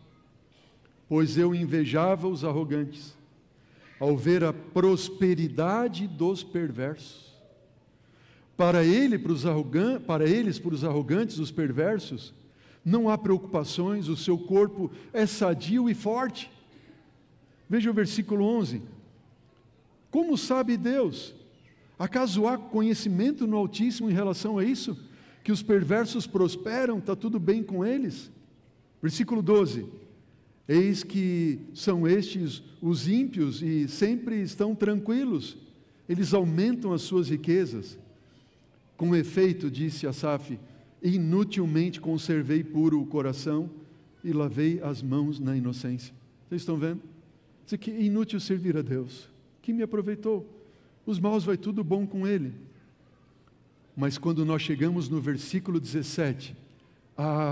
Speaker 1: pois eu invejava os arrogantes, ao ver a prosperidade dos perversos. Para eles, para os arrogantes, os perversos, não há preocupações, o seu corpo é sadio e forte. Veja o versículo 11. Como sabe Deus? Acaso há conhecimento no Altíssimo em relação a isso? Que os perversos prosperam, está tudo bem com eles? Versículo 12. Eis que são estes os ímpios e sempre estão tranquilos, eles aumentam as suas riquezas. Com efeito, disse Asaf, inutilmente conservei puro o coração e lavei as mãos na inocência. Vocês estão vendo? Diz que é inútil servir a Deus. Que me aproveitou? Os maus vai tudo bom com ele. Mas quando nós chegamos no versículo 17,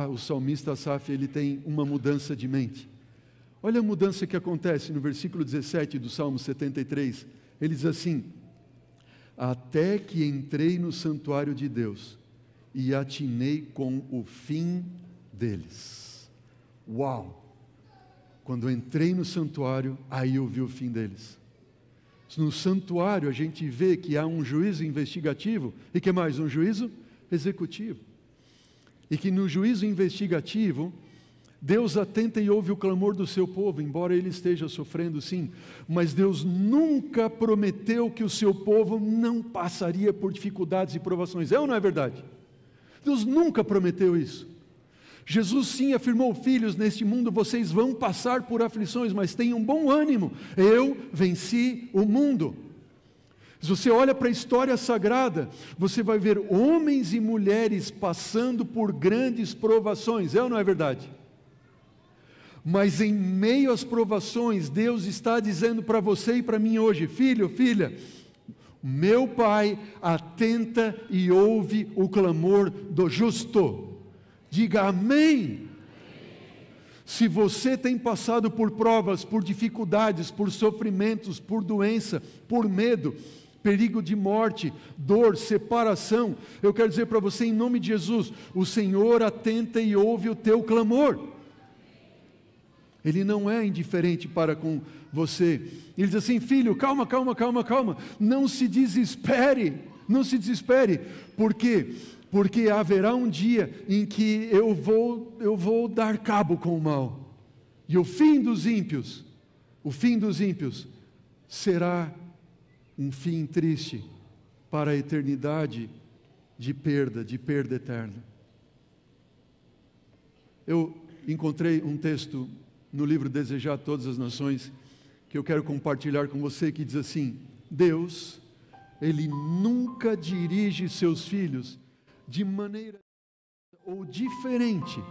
Speaker 1: o salmista Asaf, ele tem uma mudança de mente. Olha a mudança que acontece no versículo 17 do Salmo 73. Ele diz assim, até que entrei no santuário de Deus e atinei com o fim deles. Uau! Quando eu entrei no santuário, aí eu vi o fim deles. No santuário a gente vê que há um juízo investigativo e que mais? Um juízo executivo. E que no juízo investigativo, Deus atenta e ouve o clamor do seu povo, embora ele esteja sofrendo sim, mas Deus nunca prometeu que o seu povo não passaria por dificuldades e provações. É ou não é verdade? Deus nunca prometeu isso. Jesus sim afirmou, filhos, neste mundo vocês vão passar por aflições, mas tenham bom ânimo, eu venci o mundo. Se você olha para a história sagrada, você vai ver homens e mulheres passando por grandes provações, é ou não é verdade? Mas em meio às provações, Deus está dizendo para você e para mim hoje: filho, filha, meu Pai atenta e ouve o clamor do justo. Diga amém. Se você tem passado por provas, por dificuldades, por sofrimentos, por doença, por medo, perigo de morte, dor, separação, eu quero dizer para você, em nome de Jesus, o Senhor atenta e ouve o teu clamor. Ele não é indiferente para com você. Ele diz assim: filho, calma, calma, calma, calma, não se desespere, não se desespere. Por quê? Porque haverá um dia em que eu vou dar cabo com o mal. E o fim dos ímpios será um fim triste para a eternidade de perda eterna. Eu encontrei um texto no livro Desejar Todas as Nações, que eu quero compartilhar com você, que diz assim: Deus, Ele nunca dirige seus filhos de maneira ou diferente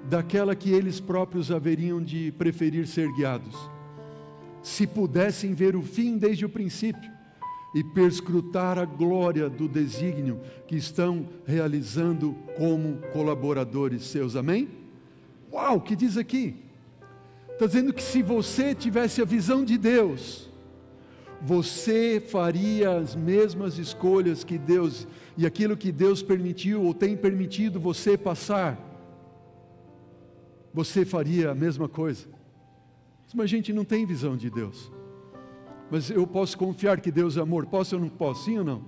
Speaker 1: daquela que eles próprios haveriam de preferir ser guiados, se pudessem ver o fim desde o princípio e perscrutar a glória do desígnio que estão realizando como colaboradores seus. Amém? Uau, o que diz aqui? Está dizendo que se você tivesse a visão de Deus, você faria as mesmas escolhas que Deus, e aquilo que Deus permitiu ou tem permitido você passar, você faria a mesma coisa. Mas a gente não tem visão de Deus. Mas eu posso confiar que Deus é amor. Posso ou não posso? Sim ou não?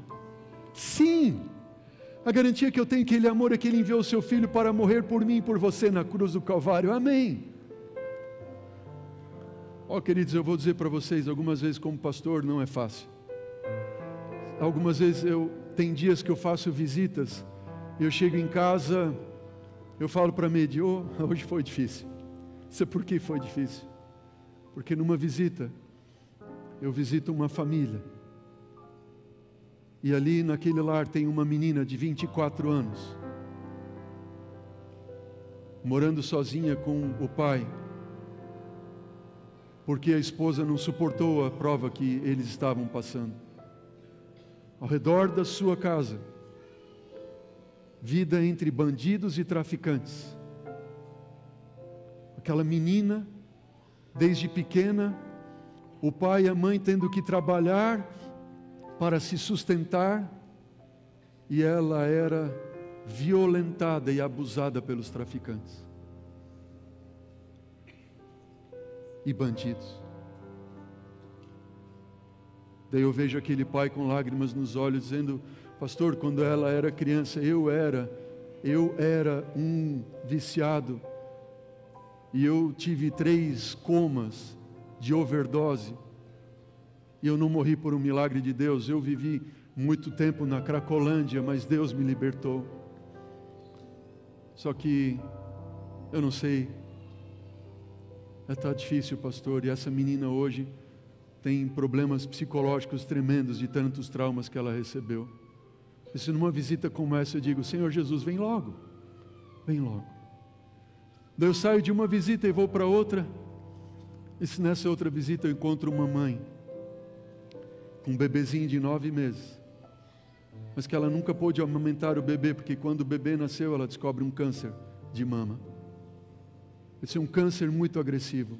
Speaker 1: Sim! A garantia que eu tenho que Ele é amor é que Ele enviou o Seu Filho para morrer por mim e por você na cruz do Calvário. Amém! Queridos, eu vou dizer para vocês, algumas vezes como pastor não é fácil. Algumas vezes tem dias que eu faço visitas, eu chego em casa, eu falo para a Medi: hoje foi difícil. Sabe por que foi difícil? Porque numa visita, eu visito uma família, e ali naquele lar tem uma menina de 24 anos, morando sozinha com o pai, porque a esposa não suportou a prova que eles estavam passando. Ao redor da sua casa, vida entre bandidos e traficantes. Aquela menina, desde pequena, o pai e a mãe tendo que trabalhar para se sustentar, e ela era violentada e abusada pelos traficantes e bandidos. Daí eu vejo aquele pai com lágrimas nos olhos dizendo: pastor, quando ela era criança, eu era um viciado, e eu tive 3 comas de overdose, e eu não morri por um milagre de Deus. Eu vivi muito tempo na Cracolândia, mas Deus me libertou. Só que eu não sei, está difícil, pastor, e essa menina hoje tem problemas psicológicos tremendos de tantos traumas que ela recebeu. E se numa visita como essa eu digo: Senhor Jesus, vem logo, vem logo. Daí eu saio de uma visita e vou para outra, e se nessa outra visita eu encontro uma mãe com um bebezinho de 9 meses, mas que ela nunca pôde amamentar o bebê, porque quando o bebê nasceu ela descobre um câncer de mama. Esse é um câncer muito agressivo.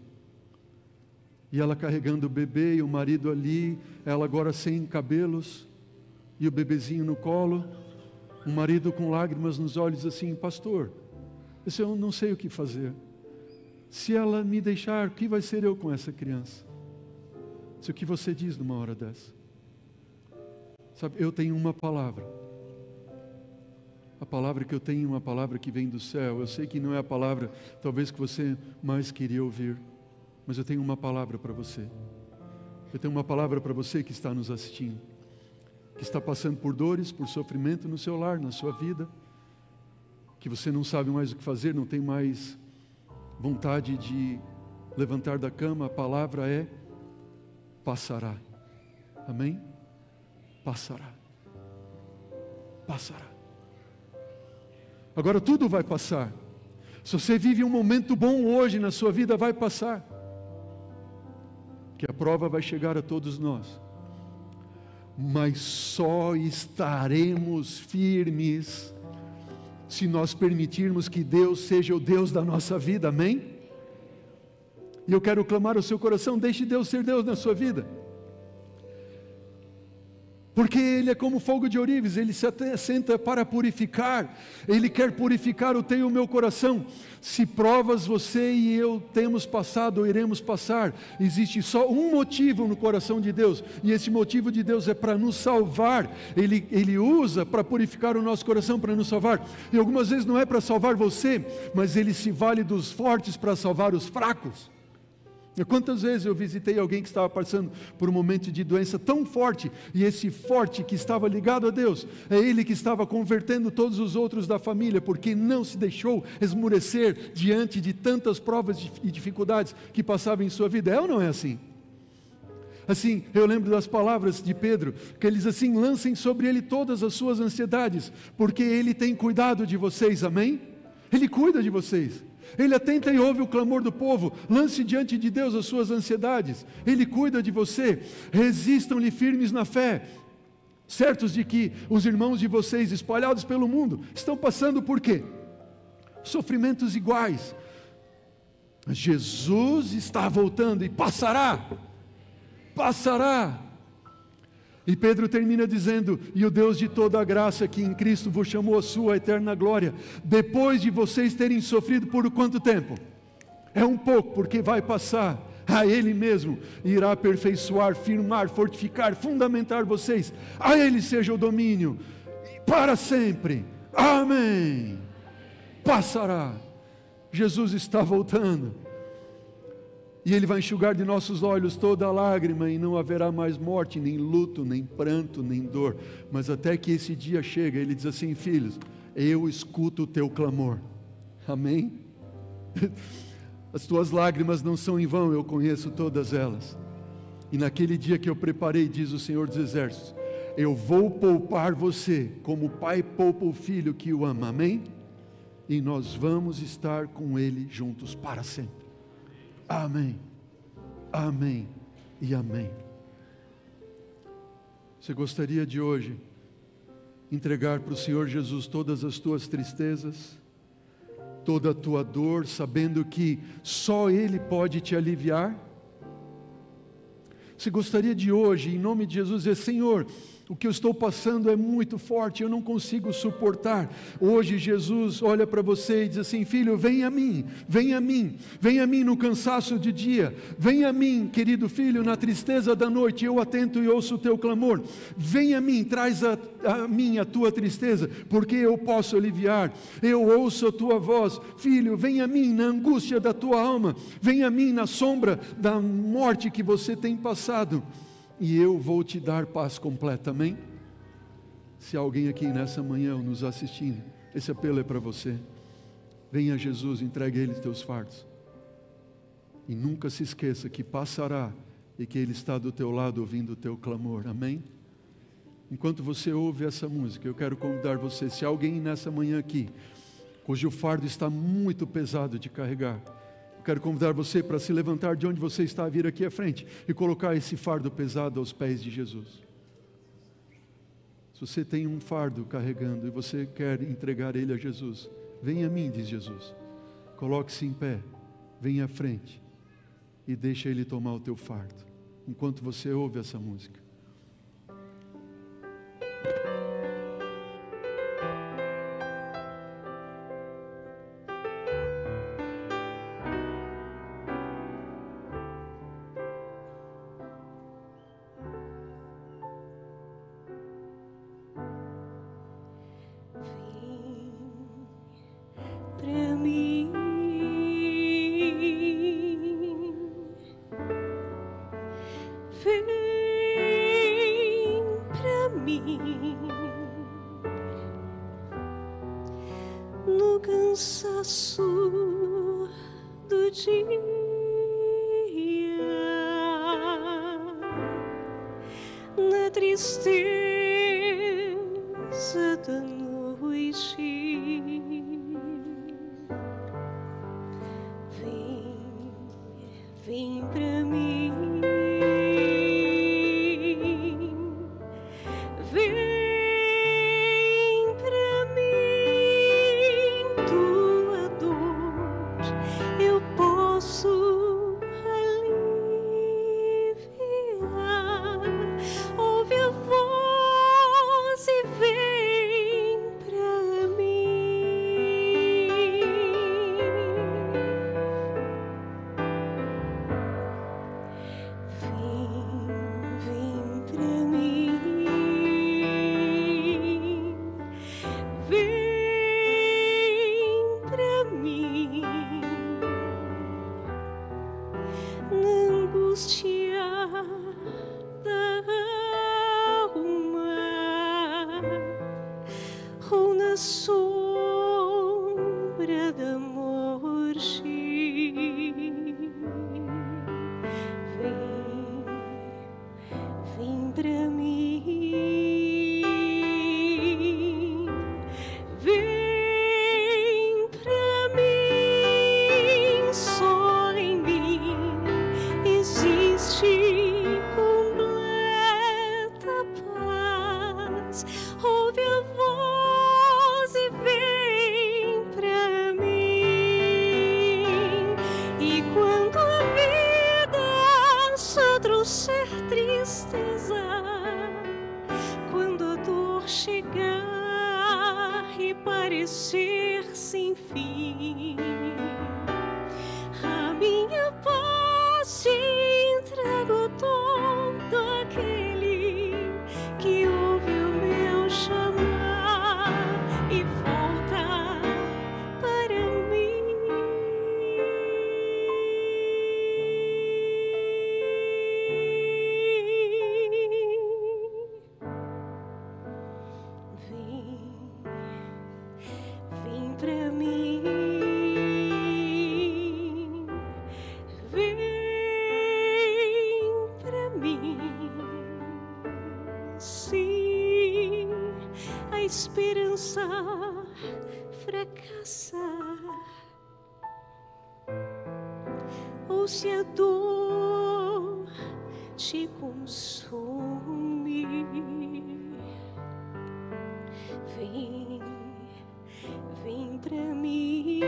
Speaker 1: E ela carregando o bebê e o marido ali, ela agora sem cabelos, e o bebezinho no colo, o marido com lágrimas nos olhos assim: pastor, eu não sei o que fazer. Se ela me deixar, o que vai ser eu com essa criança? Isso é o que você diz numa hora dessa. Sabe, eu tenho uma palavra. A palavra que eu tenho é uma palavra que vem do céu. Eu sei que não é a palavra talvez que você mais queria ouvir, mas eu tenho uma palavra para você. Eu tenho uma palavra para você que está nos assistindo, que está passando por dores, por sofrimento no seu lar, na sua vida, que você não sabe mais o que fazer, não tem mais vontade de levantar da cama. A palavra é: passará. Amém? passará. Passará. Agora tudo vai passar. Se você vive um momento bom hoje na sua vida, vai passar. Que a prova vai chegar a todos nós. Mas só estaremos firmes se nós permitirmos que Deus seja o Deus da nossa vida, amém? E eu quero clamar ao seu coração, deixe Deus ser Deus na sua vida. Porque Ele é como fogo de ourives, Ele se assenta para purificar, Ele quer purificar o teu e o meu coração. Se provas você e eu temos passado ou iremos passar, existe só um motivo no coração de Deus, e esse motivo de Deus é para nos salvar. Ele usa para purificar o nosso coração, para nos salvar, e algumas vezes não é para salvar você, mas Ele se vale dos fortes para salvar os fracos. Quantas vezes eu visitei alguém que estava passando por um momento de doença tão forte, e esse forte que estava ligado a Deus, é ele que estava convertendo todos os outros da família, porque não se deixou esmurecer diante de tantas provas e dificuldades que passavam em sua vida. É ou não é assim? Assim, eu lembro das palavras de Pedro, que ele diz assim: lancem sobre ele todas as suas ansiedades, porque ele tem cuidado de vocês, amém? Ele cuida de vocês. Ele atenta e ouve o clamor do povo. Lance diante de Deus as suas ansiedades. Ele cuida de você. Resistam-lhe firmes na fé, certos de que os irmãos de vocês espalhados pelo mundo estão passando por quê? Sofrimentos iguais. Jesus está voltando e passará. Passará. E Pedro termina dizendo: e o Deus de toda a graça que em Cristo vos chamou a sua eterna glória, depois de vocês terem sofrido por quanto tempo? É um pouco, porque vai passar. A Ele mesmo irá aperfeiçoar, firmar, fortificar, fundamentar vocês. A Ele seja o domínio para sempre. Amém. Passará. Jesus está voltando. E Ele vai enxugar de nossos olhos toda a lágrima, e não haverá mais morte, nem luto, nem pranto, nem dor. Mas até que esse dia chega, Ele diz assim: filhos, eu escuto o teu clamor. Amém? As tuas lágrimas não são em vão, eu conheço todas elas. E naquele dia que eu preparei, diz o Senhor dos Exércitos, eu vou poupar você, como o pai poupa o filho que o ama. Amém? E nós vamos estar com Ele juntos para sempre. Amém, amém e amém. Você gostaria de hoje entregar para o Senhor Jesus todas as tuas tristezas, toda a tua dor, sabendo que só Ele pode te aliviar? Você gostaria de hoje, em nome de Jesus, dizer: Senhor, o que eu estou passando é muito forte, eu não consigo suportar. Hoje Jesus olha para você e diz assim: filho, vem a mim, vem a mim, vem a mim no cansaço de dia, vem a mim, querido filho, na tristeza da noite, eu atento e ouço o teu clamor. Vem a mim, traz a mim a tua tristeza, porque eu posso aliviar. Eu ouço a tua voz. Filho, vem a mim na angústia da tua alma, vem a mim na sombra da morte que você tem passado, e eu vou te dar paz completa, amém? Se há alguém aqui nessa manhã nos assistindo, esse apelo é para você. Venha a Jesus, entregue a Ele os teus fardos, e nunca se esqueça que passará, e que Ele está do teu lado ouvindo o teu clamor, amém? Enquanto você ouve essa música, eu quero convidar você, se há alguém nessa manhã aqui, cujo fardo está muito pesado de carregar, quero convidar você para se levantar de onde você está, vir aqui à frente e colocar esse fardo pesado aos pés de Jesus. Se você tem um fardo carregando e você quer entregar ele a Jesus, venha a mim, diz Jesus. Coloque-se em pé, venha à frente e deixa Ele tomar o teu fardo, enquanto você ouve essa música.
Speaker 2: No cansaço do dia, na tristeza angústia da alma, ou na sombra da morte, vem pra mim, vem pra mim, só em mim existe completa paz. Ouve a voz e vem pra mim. E quando a vida só trouxer tristeza, quando a dor chegar e parecer sem fim, a minha paz te entrego todo aquele que ouve o meu chamar e volta para mim. Vem pra mim, vem pra mim. Se a esperança fracassa, ou se a dor te consome, vem pra mim,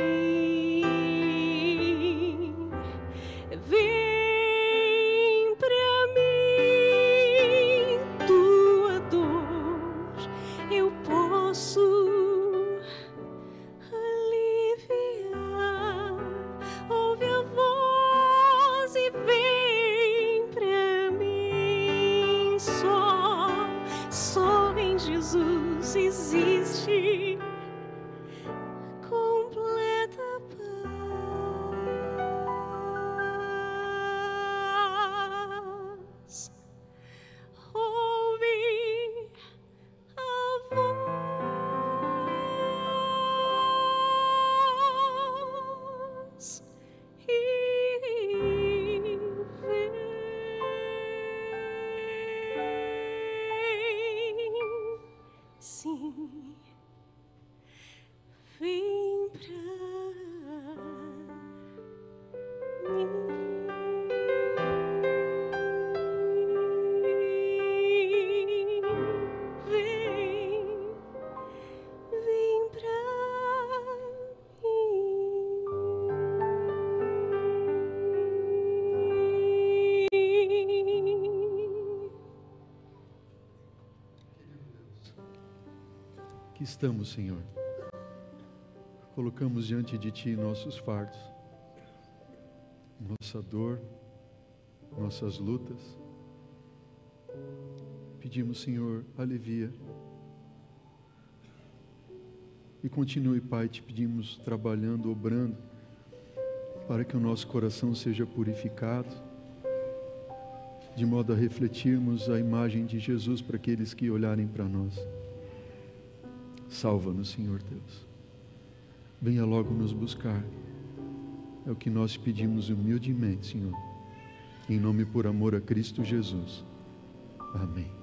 Speaker 2: vem pra mim. Tua dor eu posso aliviar. Ouve a voz e vem pra mim. Só em Jesus existe completa paz. Ouve a voz e vem. Sim, vem pra mim. Vem pra mim.
Speaker 1: Aqui estamos, Senhor. Colocamos diante de Ti nossos fardos, nossa dor, nossas lutas. Pedimos, Senhor, alivia. E continue, Pai, te pedimos, trabalhando, obrando, para que o nosso coração seja purificado, de modo a refletirmos a imagem de Jesus para aqueles que olharem para nós. Salva-nos, Senhor Deus. Venha logo nos buscar. É o que nós pedimos humildemente, Senhor. Em nome e por amor a Cristo Jesus. Amém.